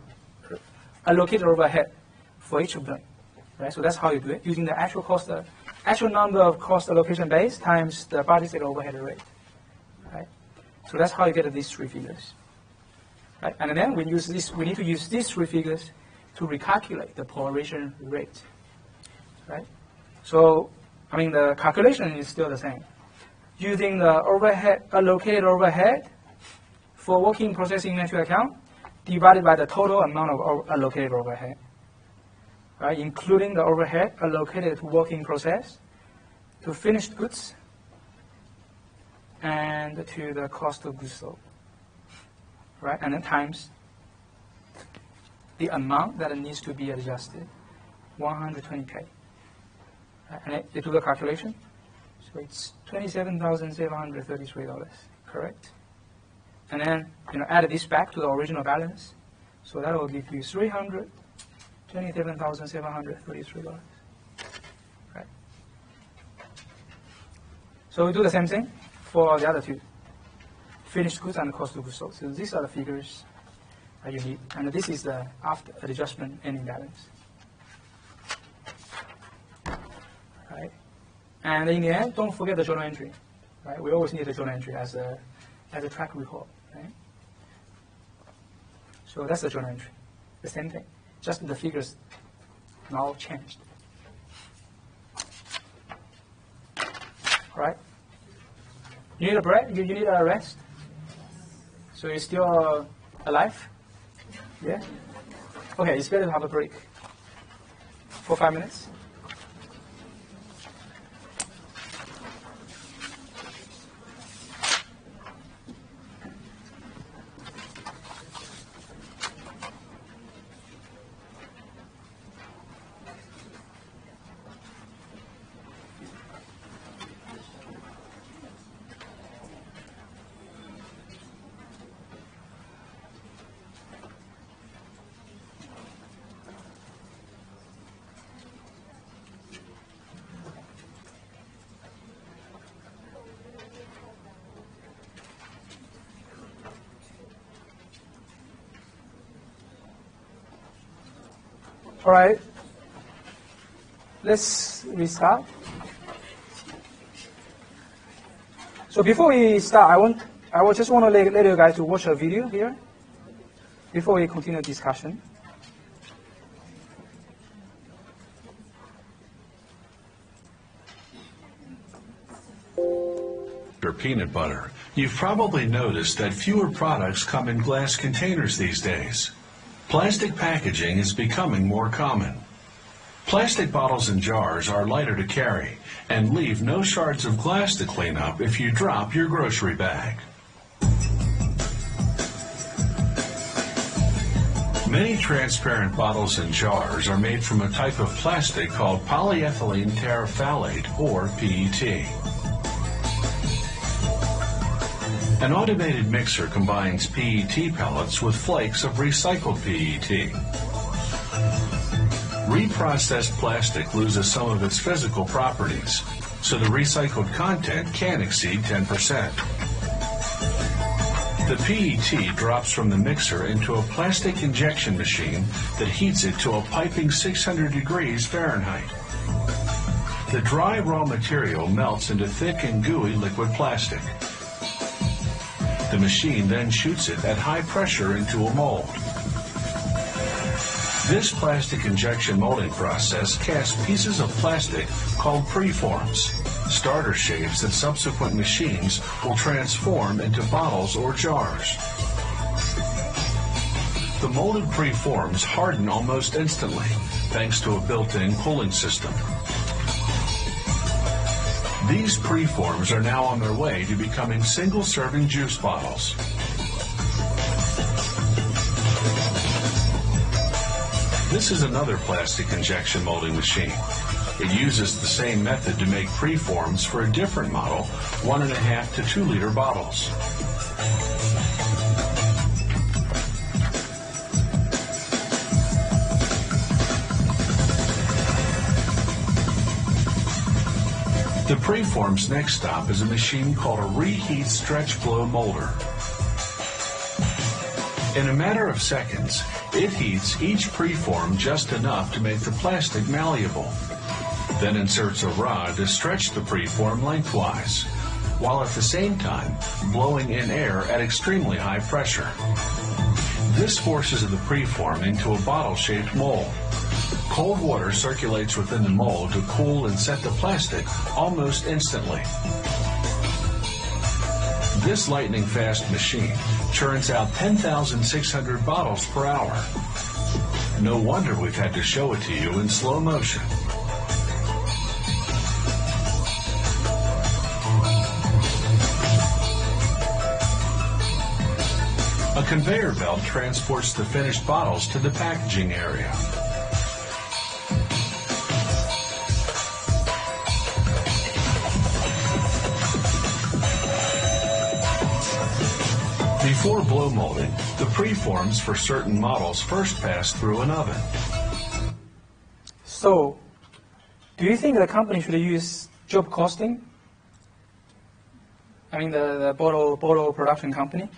for each of them, right? So that's how you do it, using the actual number of cost allocation base times the participated overhead rate, right? So that's how you get these three figures, right? And then we need to use these three figures to recalculate the proration rate, right? So, the calculation is still the same. Using the allocated overhead for working process inventory account divided by the total amount of allocated overhead, right? Including the overhead allocated to working process, to finished goods, and to the cost of goods sold, right? And then times the amount that needs to be adjusted, 120K. And they do the calculation. So it's $27,733, correct? And then add this back to the original balance. So that will give you $327,733. Right? So we do the same thing for the other two, finished goods and cost of goods sold. So these are the figures that you need, and this is the after adjustment ending balance. Right? And in the end, don't forget the journal entry. Right? We always need a journal entry as a track record. Right? So that's the journal entry. The same thing, just the figures now changed. Right? You need a break? You need a rest? So you're still alive? Yeah? Okay, it's better to have a break for 5 minutes. All right, let's restart. So before we start, I just want to let you guys to watch a video here before we continue the discussion. Or peanut butter. You've probably noticed that fewer products come in glass containers these days. Plastic packaging is becoming more common. Plastic bottles and jars are lighter to carry and leave no shards of glass to clean up if you drop your grocery bag. Many transparent bottles and jars are made from a type of plastic called polyethylene terephthalate, or PET. An automated mixer combines PET pellets with flakes of recycled PET. Reprocessed plastic loses some of its physical properties, so the recycled content can exceed 10%. The PET drops from the mixer into a plastic injection machine that heats it to a piping 600 degrees Fahrenheit. The dry raw material melts into thick and gooey liquid plastic. The machine then shoots it at high pressure into a mold. This plastic injection molding process casts pieces of plastic called preforms, starter shapes that subsequent machines will transform into bottles or jars. The molded preforms harden almost instantly, thanks to a built-in cooling system. These preforms are now on their way to becoming single-serving juice bottles. This is another plastic injection molding machine. It uses the same method to make preforms for a different model, 1.5 to 2 liter bottles. The preform's next stop is a machine called a reheat stretch blow molder. In a matter of seconds, it heats each preform just enough to make the plastic malleable, then inserts a rod to stretch the preform lengthwise, while at the same time blowing in air at extremely high pressure. This forces the preform into a bottle-shaped mold. Cold water circulates within the mold to cool and set the plastic almost instantly. This lightning-fast machine churns out 10,600 bottles per hour. No wonder we've had to show it to you in slow motion. A conveyor belt transports the finished bottles to the packaging area. Before blow molding, the preforms for certain models first pass through an oven. So, do you think the company should use job costing? I mean, the bottle production company?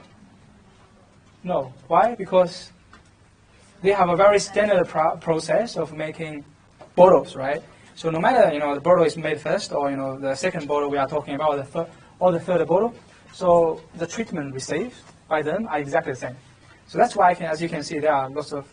No. Why? Because they have a very standard process of making bottles, right? So no matter, the bottle is made first, or, the second bottle we are talking about, the third bottle, so the treatment received by them are exactly the same. So that's why, as you can see, there are lots of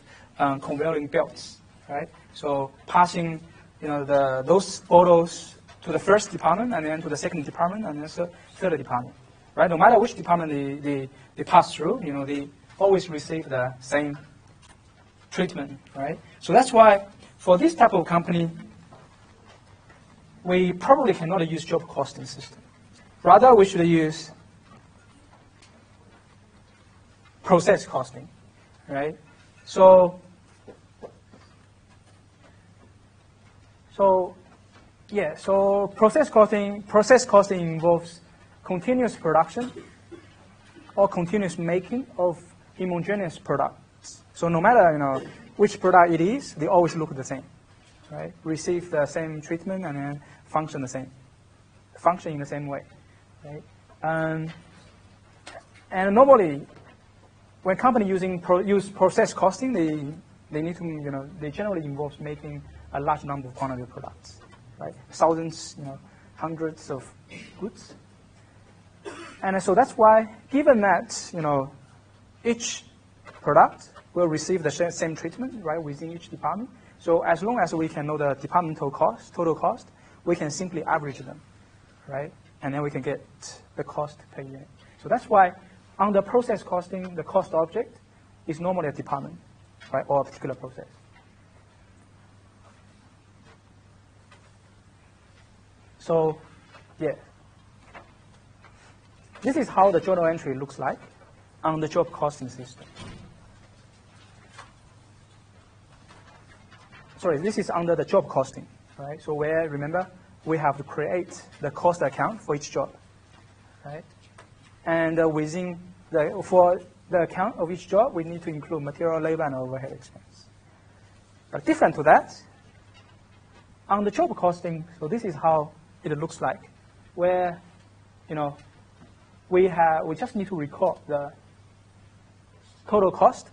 conveying belts, right? So passing, those bottles to the first department, and then to the second department, and then the third department. right? No matter which department they pass through, they always receive the same treatment, right? So that's why for this type of company, we probably cannot use job costing system. Rather, we should use process costing, right? So process costing involves continuous production or continuous making of homogeneous products. So no matter which product it is, they always look the same, right? Receive the same treatment and then function in the same way, right? And normally, when company use process costing, they need to they generally involve making a large number of quantity of products, right? Thousands, hundreds of goods. And so that's why, given that each product will receive the same treatment, right, within each department. So as long as we can know the departmental cost, total cost, we can simply average them, right? And then we can get the cost per unit. So that's why under process costing, the cost object is normally a department, right, or a particular process. So, yeah. This is how the journal entry looks like on the job costing system. Sorry, this is under the job costing, right? So where, remember, we have to create the cost account for each job, right? And for the account of each job, we need to include material, labor, and overhead expense. But different to that, on the job costing, so this is how it looks like, where we just need to record the total cost,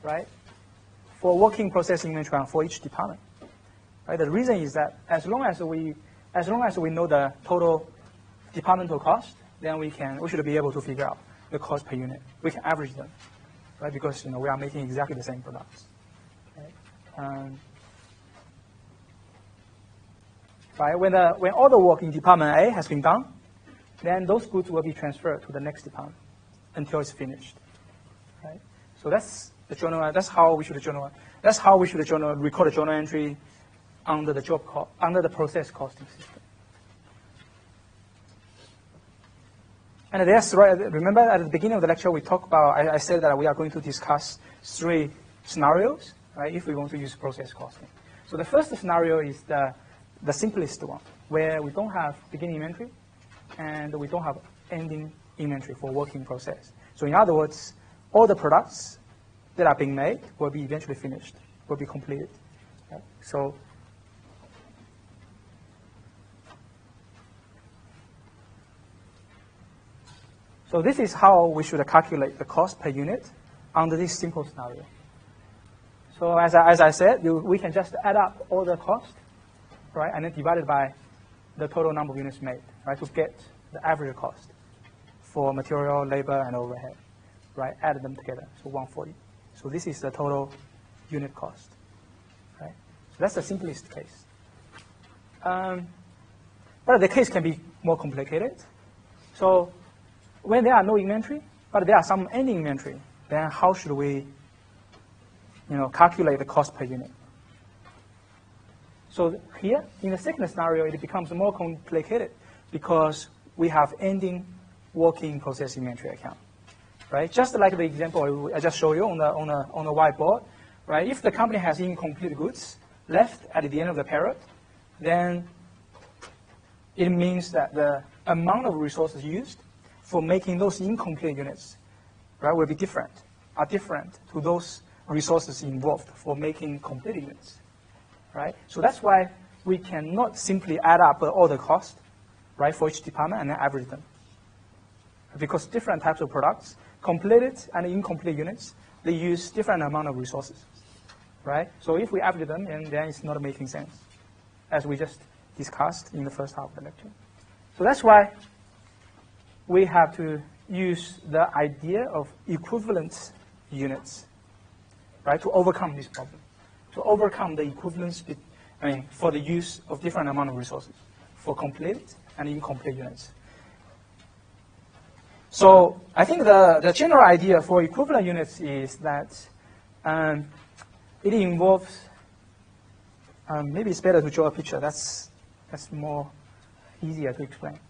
right, for working process inventory for each department. Right? The reason is that as long as we know the total departmental cost, then we should be able to figure out the cost per unit. We can average them, right? Because we are making exactly the same products. Right? Right? When all the work in department A has been done, then those goods will be transferred to the next department until it's finished. Right? So that's the journal. That's how we should record a journal entry under the process costing system. And remember at the beginning of the lecture we talked about. I said that we are going to discuss 3 scenarios, right? If we want to use process costing. So the first scenario is the simplest one, where we don't have beginning inventory and we don't have ending inventory for working process. So in other words, all the products that are being made will be eventually finished, will be completed. Right? So this is how we should calculate the cost per unit under this simple scenario. So as I said, we can just add up all the cost, right, and then divide it by the total number of units made, right, to get the average cost for material, labor, and overhead, right? Add them together, so 140. So this is the total unit cost, right? So that's the simplest case. But the case can be more complicated. So when there are no inventory, but there are some ending inventory, then how should we, calculate the cost per unit? So here, in the second scenario, it becomes more complicated because we have ending working process inventory account, right? Just like the example I just showed you on the whiteboard, right? If the company has incomplete goods left at the end of the period, then it means that the amount of resources used for making those incomplete units, right, are different to those resources involved for making complete units, right? So that's why we cannot simply add up all the costs, right, for each department and then average them. Because different types of products, completed and incomplete units, they use different amount of resources, right? So if we average them, then it's not making sense, as we just discussed in the first half of the lecture. So that's why we have to use the idea of equivalent units, right, to overcome this problem, to overcome the equivalence for the use of different amount of resources for complete and incomplete units. So I think the general idea for equivalent units is that it involves, maybe it's better to draw a picture. That's more easier to explain.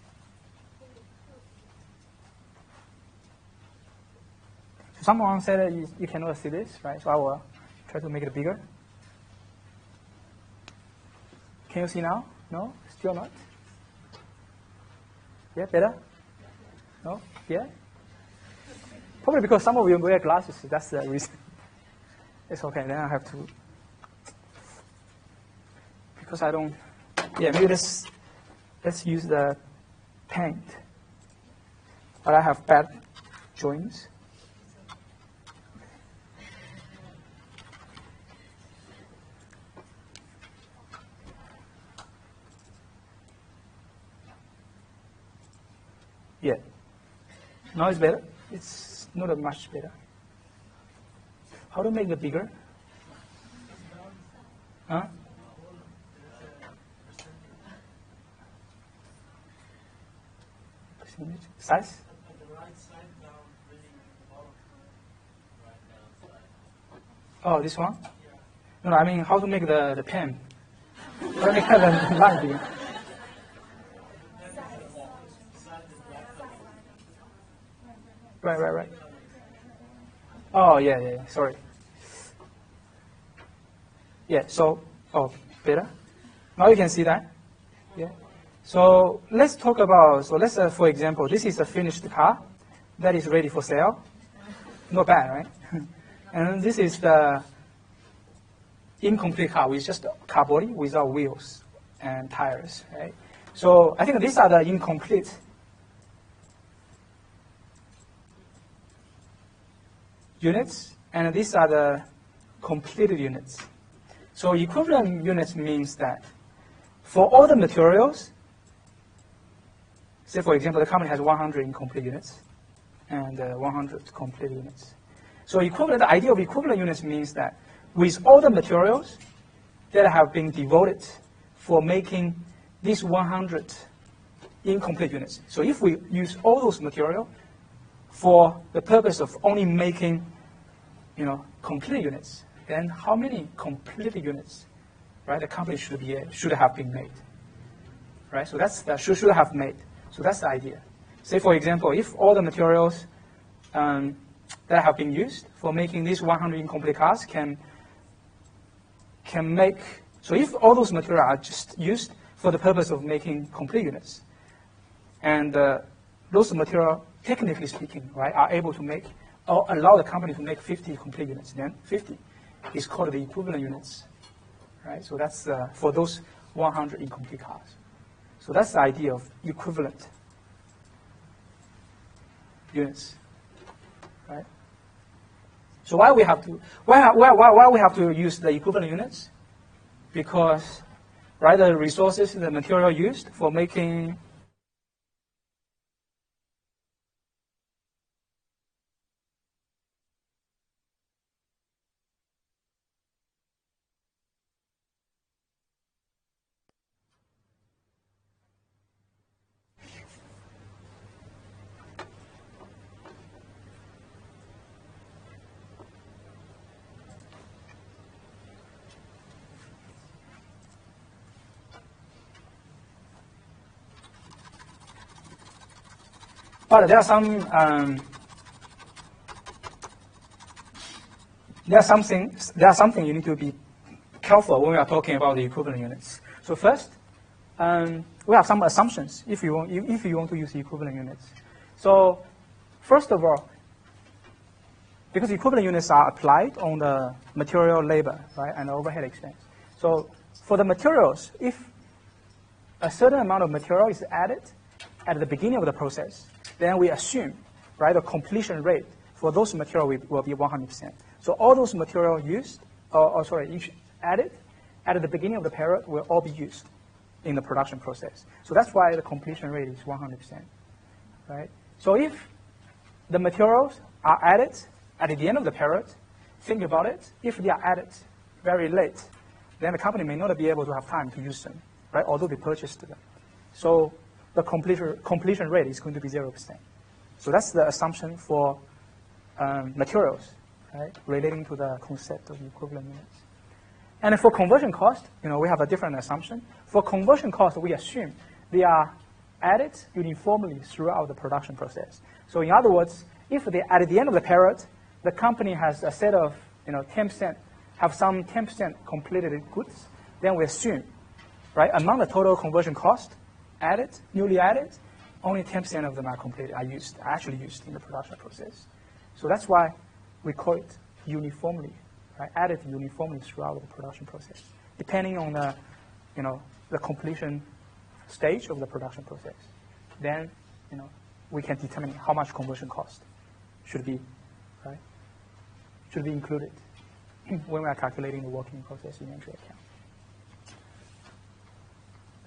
So someone said that you cannot see this, right? So I will try to make it bigger. Can you see now? No? Still not? Yeah, better? No? Yeah? Probably because some of you wear glasses. That's the reason. It's okay. Then I have to, because I don't, yeah, maybe let's use the paint. But I have bad drawings. Yeah. Now it's better. It's not a much better. How to make it bigger? Huh? Size? Oh, this one? No, I mean how to make the pen. How to make the line bigger. Right. Oh, yeah. Sorry. Yeah, so, better. Now you can see that. Yeah. So let's talk about, so let's, for example, this is a finished car that is ready for sale. Not bad, right? And this is the incomplete car with just a car body without wheels and tires, right? So I think these are the incomplete units, and these are the completed units. So equivalent units means that for all the materials, say for example, the company has 100 incomplete units and 100 complete units. So the idea of equivalent units means that with all the materials that have been devoted for making these 100 incomplete units. So if we use all those material for the purpose of only making, complete units, then how many complete units, right, the company should have been made, right? So that's that should have made. So that's the idea. Say for example, if all the materials that have been used for making these 100 incomplete cars can make. So if all those materials are just used for the purpose of making complete units, and those materials, technically speaking, right, are able to make or allow the company to make 50 complete units, then 50 is called the equivalent units, right? So that's for those 100 incomplete cars. So that's the idea of equivalent units, right? So why we have to use the equivalent units? Because, right, the resources, the material used for making but there are something you need to be careful when we are talking about the equivalent units. So first, we have some assumptions if you want to use the equivalent units. So first of all, because equivalent units are applied on the material labor, right, and overhead expense. So for the materials, if a certain amount of material is added at the beginning of the process, then we assume, right, the completion rate for those material will be 100%. So all those material used, added at the beginning of the period will all be used in the production process. So that's why the completion rate is 100%, right? So if the materials are added at the end of the period, think about it. If they are added very late, then the company may not be able to have time to use them, right? Although they purchased them. So the completion rate is going to be 0%, So that's the assumption for materials, right, relating to the concept of equivalent units. And for conversion cost, we have a different assumption. For conversion cost, we assume they are added uniformly throughout the production process. So in other words, if they at the end of the period, the company has a set of 10%, have some 10% completed goods, then we assume, right, among the total conversion cost newly added, only 10% of them are completed, actually used in the production process. So that's why we call it uniformly, right, added uniformly throughout the production process, depending on the, the completion stage of the production process. Then, we can determine how much conversion cost should be included when we are calculating the working process inventory account.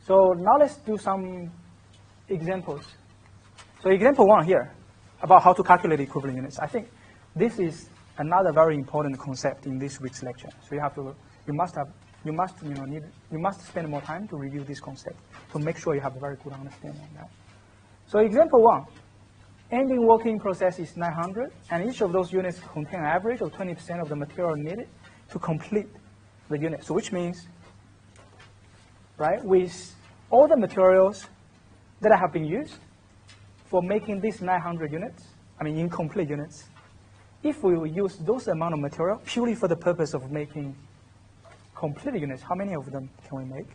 So now let's do some examples. So example 1 here, about how to calculate equivalent units. I think this is another very important concept in this week's lecture. So you must spend more time to review this concept to make sure you have a very good understanding of that. So example 1, ending working process is 900, and each of those units contain an average of 20% of the material needed to complete the unit. So which means, right, with all the materials that have been used for making these 900 units, incomplete units, if we will use those amount of material purely for the purpose of making complete units, how many of them can we make?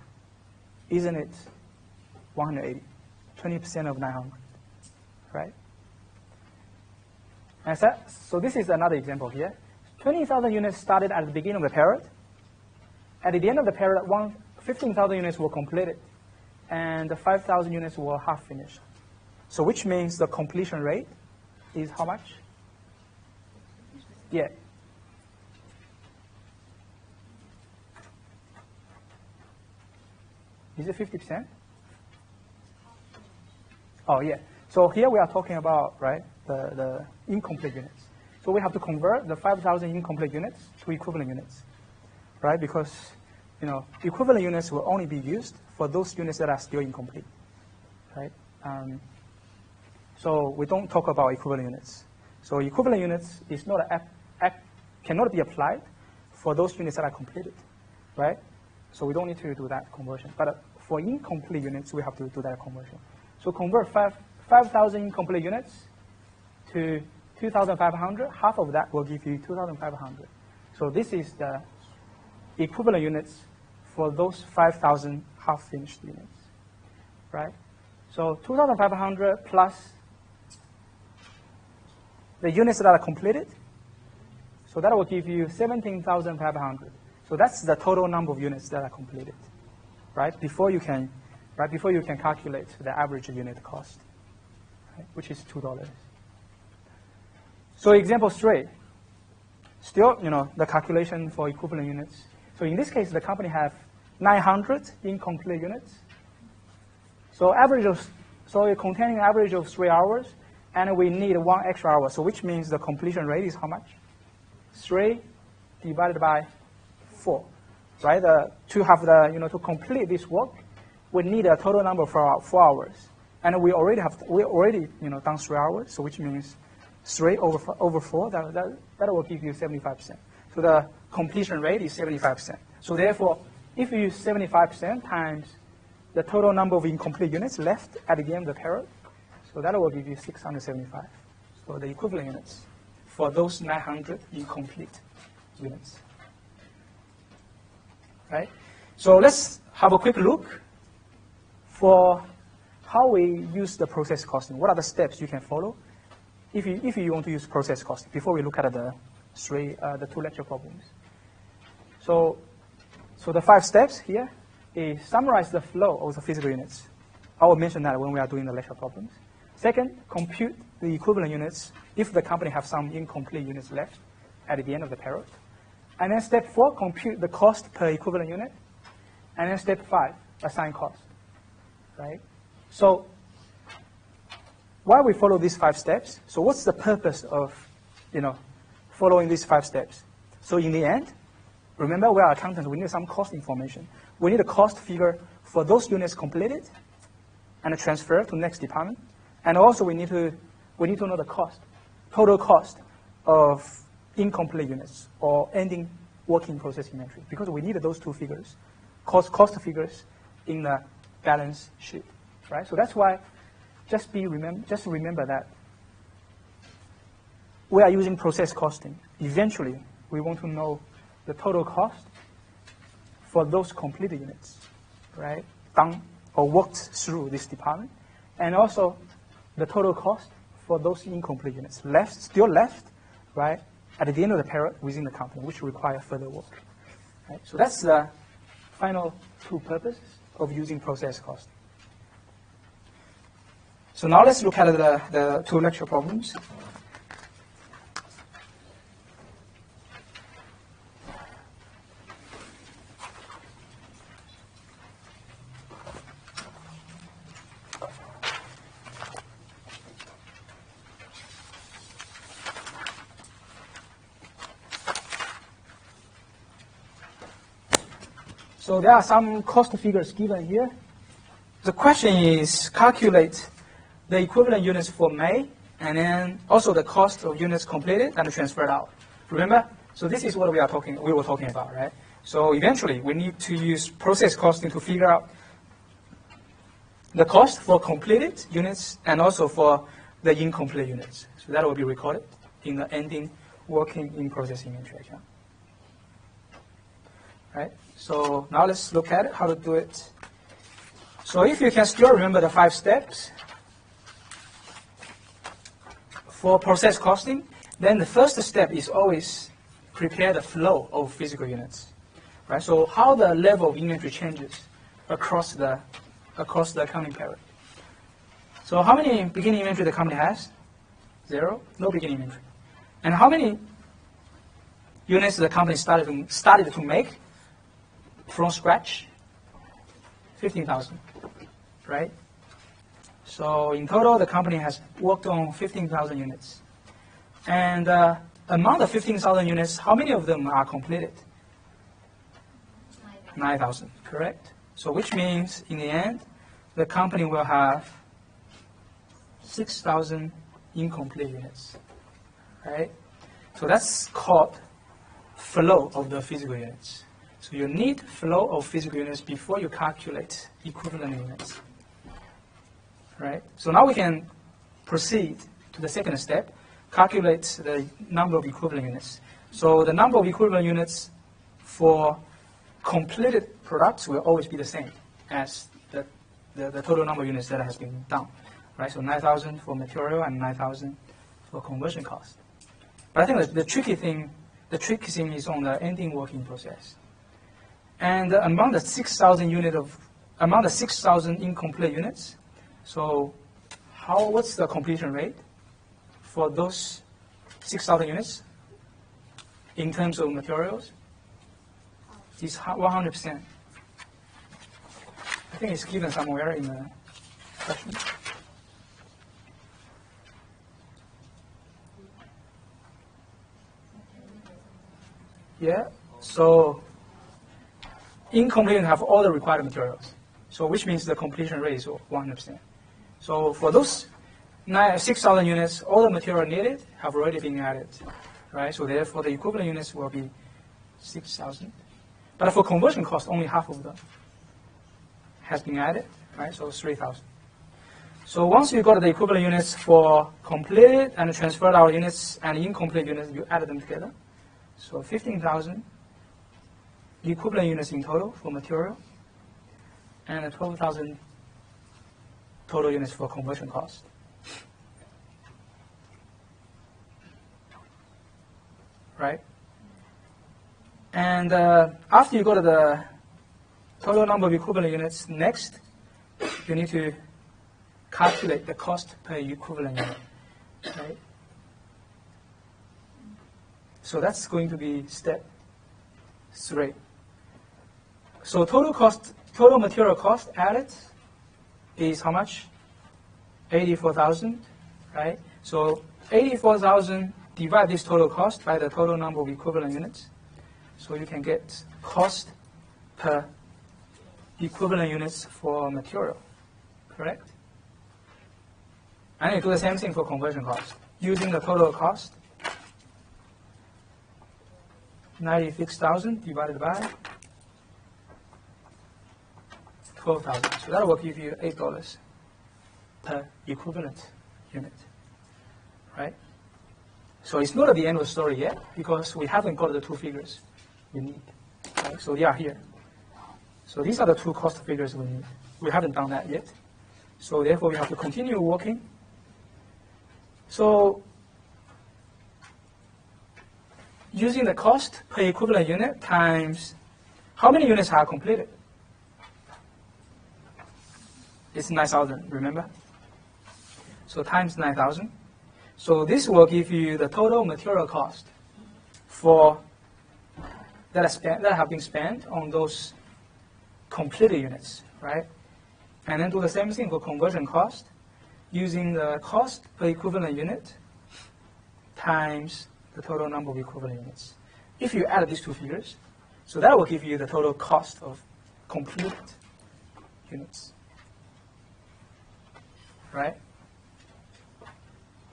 Isn't it 180? 20% of 900, right? And so this is another example here. 20,000 units started at the beginning of the period. At the end of the period, 15,000 units were completed, and the 5,000 units were half finished. So which means the completion rate is how much? Yeah. Is it 50%? Oh, yeah. So here we are talking about, right, the incomplete units. So we have to convert the 5,000 incomplete units to equivalent units, right? Because, equivalent units will only be used for those units that are still incomplete, right? So we don't talk about equivalent units. So equivalent units is not cannot be applied for those units that are completed, right? So we don't need to do that conversion. But for incomplete units, we have to do that conversion. So convert 5,000 incomplete units to 2,500. Half of that will give you 2,500. So this is the equivalent units for those 5,000 half-finished units, right? So 2,500 plus the units that are completed. So that will give you 17,500. So that's the total number of units that are completed, right? Before you can calculate the average unit cost, right, which is $2. So example 3, still, the calculation for equivalent units. So in this case, the company have 900 incomplete units. So containing average of 3 hours, and we need 1 extra hour. So which means the completion rate is how much? 3 divided by 4, right? To complete this work, we need a total number for 4 hours, and we already done 3 hours. So which means 3 over 4. That will give you 75%. So the completion rate is 75%. So therefore, if you use 75% times the total number of incomplete units left at the end of the period, so that will give you 675. So the equivalent units for those 900 incomplete units. Right? So let's have a quick look for how we use the process costing. What are the steps you can follow if you want to use process costing before we look at the 2 lecture problems. So the 5 steps here is summarize the flow of the physical units. I will mention that when we are doing the lecture problems. Second, compute the equivalent units if the company has some incomplete units left at the end of the period. And then step 4, compute the cost per equivalent unit. And then step 5, assign cost. Right? So why we follow these 5 steps? So what's the purpose of following these 5 steps? So in the end, remember we are accountants, we need some cost information. We need a cost figure for those units completed and transferred to next department. And also we need to we need to know the cost, total cost of incomplete units or ending working process inventory, because we need those two figures, cost figures in the balance sheet, right? So that's why just remember that we are using process costing. Eventually, we want to know the total cost for those completed units, right? Done or worked through this department, and also the total cost for those incomplete units still left, right, at the end of the period within the company, which require further work. Right? So that's the final two purposes of using process costing. So now let's look at the two lecture problems. So there are some cost figures given here. The question is calculate the equivalent units for May, and then also the cost of units completed and transferred out. Remember? So this is what we were talking about, right? So eventually we need to use process costing to figure out the cost for completed units and also for the incomplete units. So that will be recorded in the ending working in process inventory account. Right? So now let's look at it, how to do it. So if you can still remember the 5 steps for process costing, then the first step is always prepare the flow of physical units. Right? So how the level of inventory changes across the accounting period. So how many beginning inventory the company has? 0, no beginning inventory. And how many units the company started to make from scratch? 15,000, right? So in total, the company has worked on 15,000 units. And among the 15,000 units, how many of them are completed? 9,000, correct? So which means, in the end, the company will have 6,000 incomplete units, right? So that's called flow of the physical units. So you need flow of physical units before you calculate equivalent units, right? So now we can proceed to the second step, calculate the number of equivalent units. So the number of equivalent units for completed products will always be the same as the total number of units that has been done, right? So 9,000 for material and 9,000 for conversion cost. But I think the tricky thing is on the ending working process. And among the 6,000 incomplete units, so what's the completion rate for those 6,000 units in terms of materials? It's 100%. I think it's given somewhere in the question. Yeah, so incomplete have all the required materials. So which means the completion rate is 100%. So for those 6,000 units, all the material needed have already been added, right? So therefore the equivalent units will be 6,000. But for conversion cost, only half of them has been added, right? So 3,000. So once you got the equivalent units for completed and transferred out units and incomplete units, you add them together. So 15,000 equivalent units in total for material, and 12,000 total units for conversion cost. Right? And after you go to the total number of equivalent units, next you need to calculate the cost per equivalent unit. Right? So that's going to be step 3. So total material cost added is how much? 84,000, right? So 84,000 divide this total cost by the total number of equivalent units. So you can get cost per equivalent units for material, correct? And you do the same thing for conversion cost. Using the total cost, 96,000 divided by 12,000. So that will give you $8 per equivalent unit, right? So it's not at the end of the story yet because we haven't got the two figures we need, right? So they are here. So these are the two cost figures we need. We haven't done that yet. So therefore, we have to continue working. So using the cost per equivalent unit times how many units are completed? It's 9,000, remember? So times 9,000. So this will give you the total material cost for that have been spent on those completed units, right? And then do the same thing for conversion cost, using the cost per equivalent unit times the total number of equivalent units. If you add these two figures, so that will give you the total cost of completed units, right?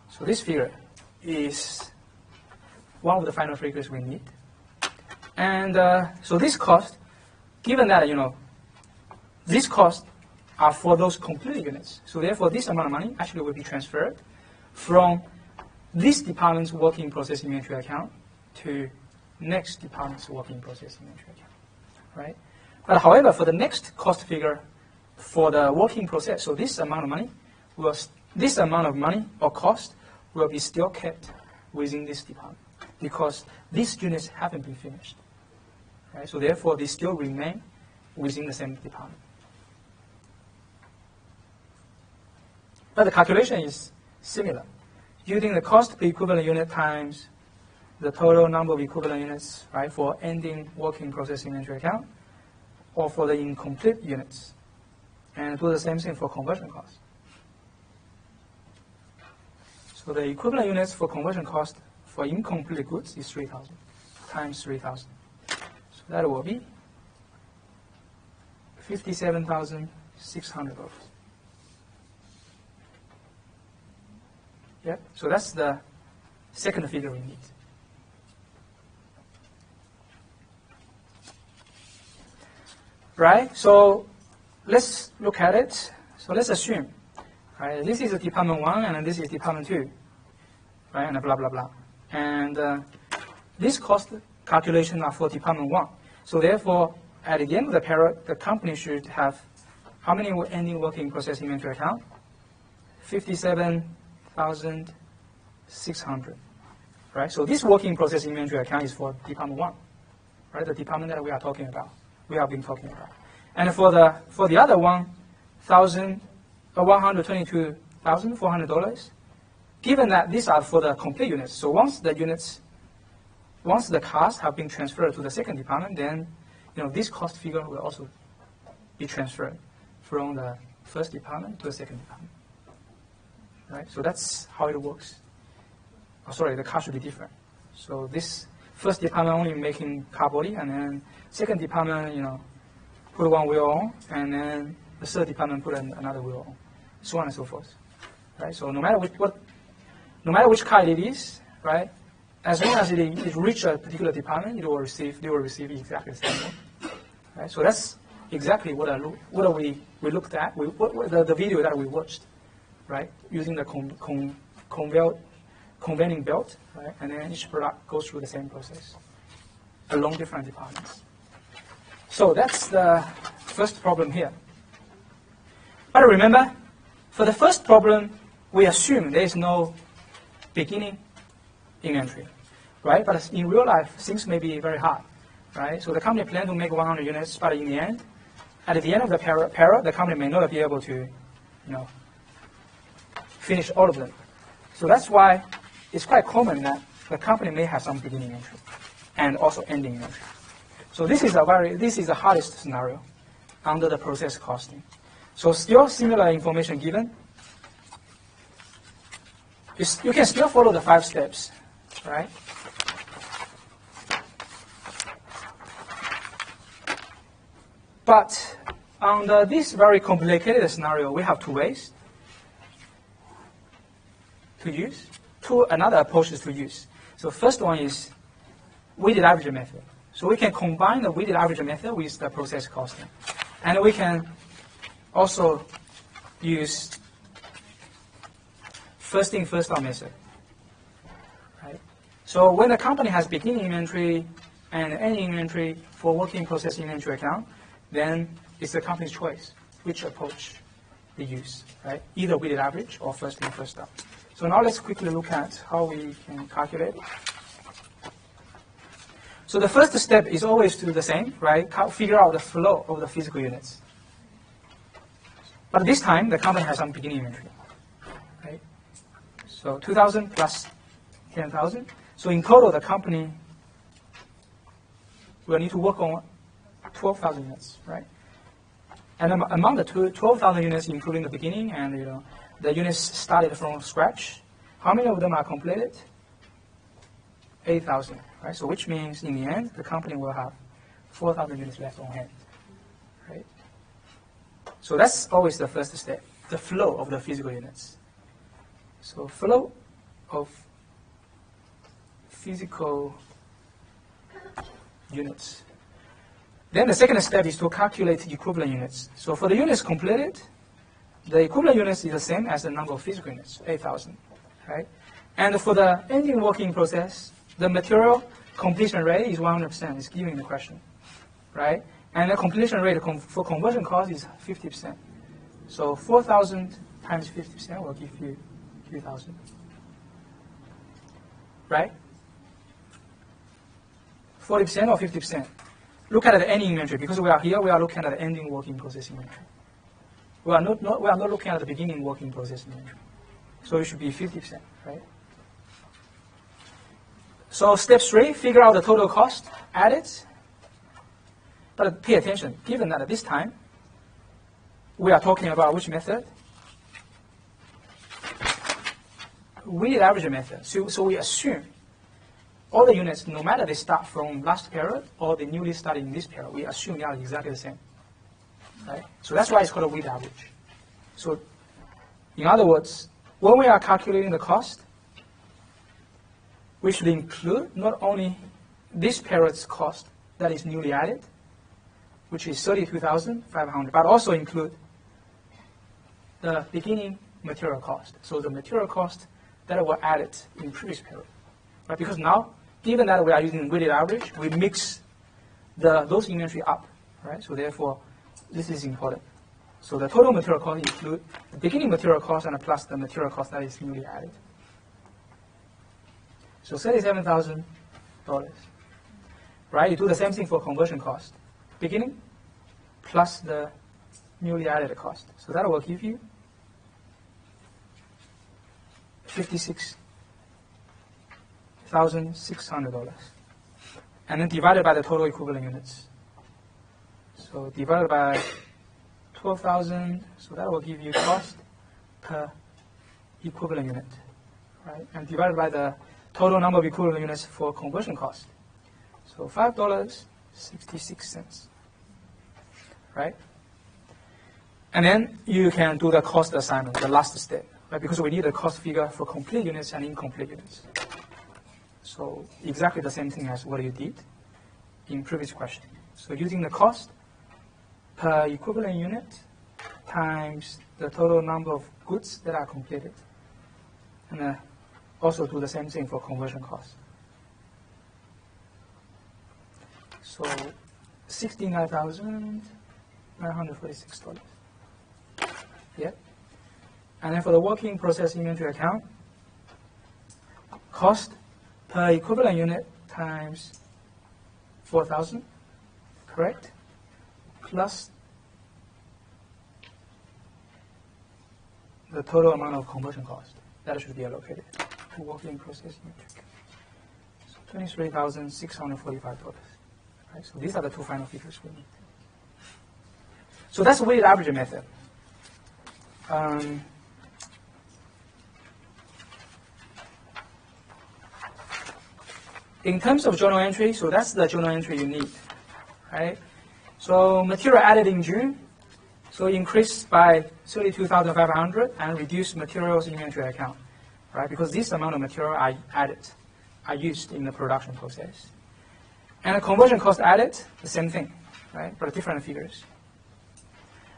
So this figure is one of the final figures we need. And so this cost, given that, this cost are for those completed units. So therefore, this amount of money actually will be transferred from this department's working process inventory account to next department's working process inventory account, right? But however, for the next cost figure for the working process, so this amount of money or cost will be still kept within this department because these units haven't been finished, right? So therefore, they still remain within the same department. But the calculation is similar. Using the cost per equivalent unit times the total number of equivalent units, right, for ending working process inventory account or for the incomplete units. And do the same thing for conversion cost. So the equivalent units for conversion cost for incomplete goods is 3,000 times 3,000. So that will be $57,600. Yeah, so that's the second figure we need. Right, so let's look at it. So let's assume, right, this is Department 1 and this is Department 2, right, and blah, blah, blah. And this cost calculation are for Department 1. So therefore, at the end of the period, the company should have how many ending working process inventory account? 57,600, right? So this working process inventory account is for Department 1, right? The department that we have been talking about. And for the other one, $122,400. Given that these are for the complete units, so once the costs have been transferred to the second department, then this cost figure will also be transferred from the first department to the second department. Right? So that's how it works. Oh, sorry, the car should be different. So this first department only making car body, and then second department, put one wheel on, and then the third department put another wheel on, so on and so forth. Right? So no matter which car it is, right? As long as it reaches a particular department, they will receive exactly the same one. Right? So that's exactly what we looked at. The video that we watched. Right, using the conveying belt, right, and then each product goes through the same process along different departments. So that's the first problem here. But remember, for the first problem, we assume there is no beginning inventory, right? But in real life, things may be very hard, right? So the company planned to make 100 units, but in the end, at the end of the period, the company may not be able to, finish all of them. So that's why it's quite common that the company may have some beginning entry and also ending entry. So this is the hardest scenario under the process costing. So still similar information given. You can still follow the 5 steps, right? But under this very complicated scenario, we have 2 ways. to use, two another approaches to use. So first one is weighted average method. So we can combine the weighted average method with the process costing. And we can also use first in, first out method. Right? So when the company has beginning inventory and ending inventory for working process inventory account, then it's the company's choice which approach they use, right? Either weighted average or first in, first out. So now let's quickly look at how we can calculate it. So the first step is always do the same, right? Figure out the flow of the physical units. But this time, the company has some beginning inventory, right? So 2,000 plus 10,000. So in total, the company will need to work on 12,000 units, right? And among the 12,000 units, including the beginning and the units started from scratch, how many of them are completed? 8,000, right? So which means in the end, the company will have 4,000 units left on hand, right? So that's always the first step, the flow of the physical units. So flow of physical units. Then the second step is to calculate equivalent units. So for the units completed, the equivalent units is the same as the number of physical units, 8,000, right? And for the ending working process, the material completion rate is 100%, it's given in the question, right? And the completion rate for conversion cost is 50%. So 4,000 times 50% will give you 3,000, right? 40% or 50%? Look at the ending inventory, because we are looking at the ending working process inventory. We are not looking at the beginning working process inventory. So it should be 50%, right? So step 3, figure out the total cost, add it. But pay attention, given that at this time, we are talking about which method? Weighted average method. So we assume all the units, no matter they start from last period or they newly started in this period, we assume they are exactly the same. Right? So that's why it's called a weighted average. So in other words, when we are calculating the cost, we should include not only this period's cost that is newly added, which is 32,500, but also include the beginning material cost. So the material cost that were added in previous period. Right? Because now, given that we are using weighted average, we mix those inventory up. Right? So therefore, this is important. So the total material cost include the beginning material cost and plus the material cost that is newly added. So $37,000, right? You do the same thing for conversion cost. Beginning plus the newly added cost. So that will give you $56,600. And then divided by the total equivalent units. So divided by 12,000, so that will give you cost per equivalent unit, right? And divided by the total number of equivalent units for conversion cost. So $5.66, right? And then you can do the cost assignment, the last step, right? Because we need a cost figure for complete units and incomplete units. So exactly the same thing as what you did in previous question. So using the cost per equivalent unit times the total number of goods that are completed. And also do the same thing for conversion cost. So $69,946. Yeah. And then for the working process inventory account, cost per equivalent unit times 4,000, correct? Plus the total amount of conversion cost that should be allocated to working process inventory. So $23,645. Right? So these are the two final figures we need. So that's the weighted average method. In terms of journal entry, so that's the journal entry you need, right? So material added in June, so increased by 32,500 and reduced materials inventory account. right? Because this amount of material are used in the production process. And the conversion cost added, the same thing, right? But different figures.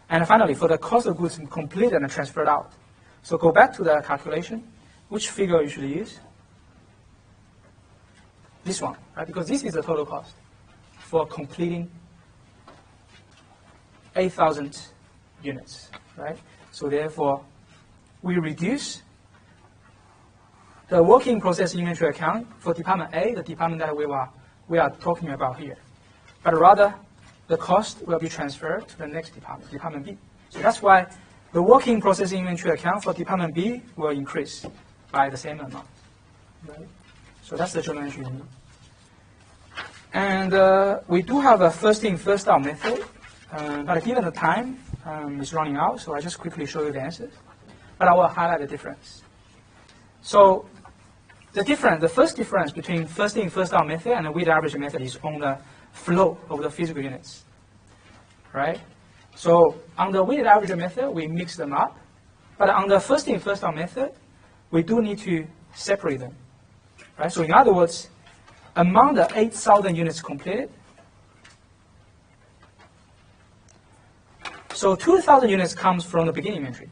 And finally, for the cost of goods completed and transferred out. So go back to the calculation. Which figure you should use? This one, right? Because this is the total cost for completing 8,000 units, right? So therefore, we reduce the working process inventory account for Department A, the department that we are talking about here. But rather, the cost will be transferred to the next department, Department B. So that's why the working process inventory account for Department B will increase by the same amount. Right? So that's the journal entry you need. And we do have a first in, first out method, but given the time is running out, so I just quickly show you the answers. But I will highlight the difference. So the first difference between first in, first out method and the weighted average method is on the flow of the physical units, right? So on the weighted average method, we mix them up. But on the first in, first out method, we do need to separate them, right? So in other words, among the 8,000 units completed, so 2,000 units comes from the beginning inventory,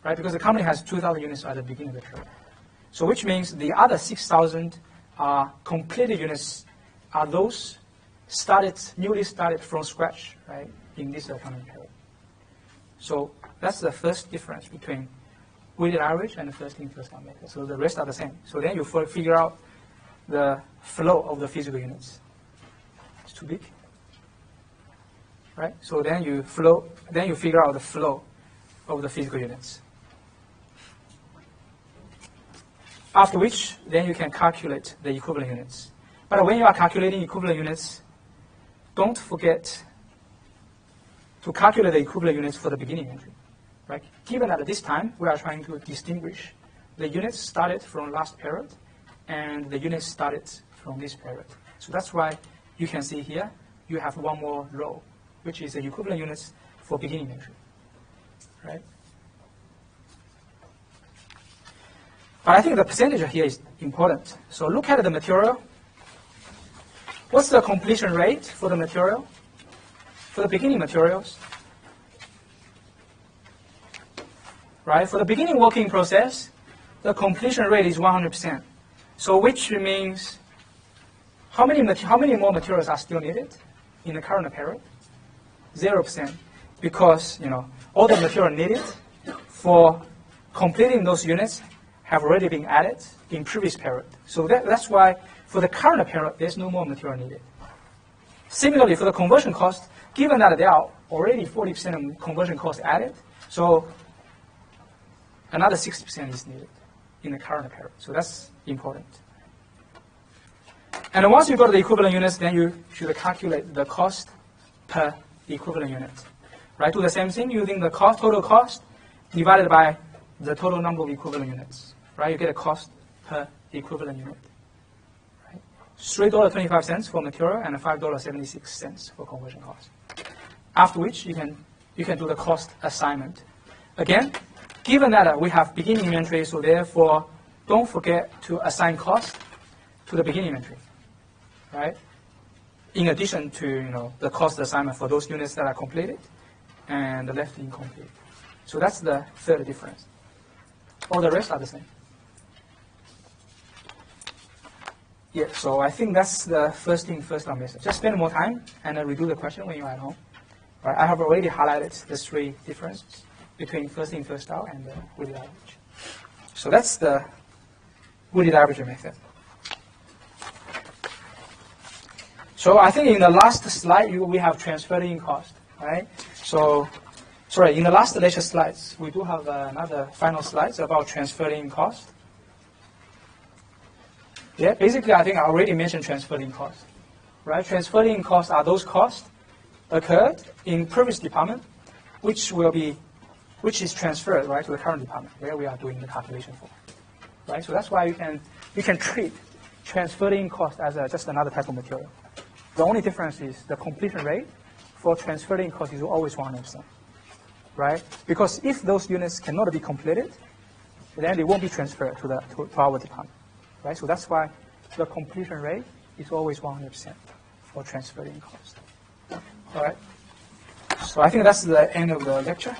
right? Because the company has 2,000 units at the beginning of the period. So which means the other 6,000 completed units are those newly started from scratch, right, in this accounting period. So that's the first difference between weighted average and the first in, first out method. So the rest are the same. So then you figure out the flow of the physical units. It's too big, right? So then you figure out the flow of the physical units. After which, then you can calculate the equivalent units. But when you are calculating equivalent units, don't forget to calculate the equivalent units for the beginning entry, right? Given that at this time, we are trying to distinguish the units started from last period and the units started from this period. So that's why you can see here, you have one more row, which is the equivalent units for beginning entry, right? But I think the percentage here is important. So look at the material. What's the completion rate for the material? For the beginning materials, right? For the beginning working process, the completion rate is 100%. So which means how many more materials are still needed in the current period? 0%, because all the material needed for completing those units have already been added in previous period. So that's why for the current period, there's no more material needed. Similarly, for the conversion cost, given that there are already 40% of conversion cost added, so another 60% is needed in the current period. So that's important. And once you go to the equivalent units, then you should calculate the cost per equivalent unit. Right? Do the same thing using the total cost divided by the total number of equivalent units. Right? You get a cost per equivalent unit. Right? $3.25 for material and $5.76 for conversion cost. After which you can do the cost assignment. Again, given that we have beginning inventory, so therefore don't forget to assign cost to the beginning inventory. Right? In addition to the cost assignment for those units that are completed and the left incomplete. So that's the third difference. All the rest are the same. Yeah, so I think that's the first in, first out method. Just spend more time and redo the question when you're at home. Right? I have already highlighted the three differences between first in, first out and the weighted average. So that's the weighted average method. So I think in the last slide, we have transferred in cost, right? So, sorry, in the last lecture slides, we do have another final slides about transferring cost. Yeah, basically, I think I already mentioned transferring cost, right? Transferring costs are those costs occurred in previous department, which is transferred, right, to the current department where we are doing the calculation for, right? So that's why you can treat transferring cost as just another type of material. The only difference is the completion rate for transferring cost is always 100%, right? Because if those units cannot be completed, then they won't be transferred to our department, right? So that's why the completion rate is always 100% for transferring cost. All right. So I think that's the end of the lecture.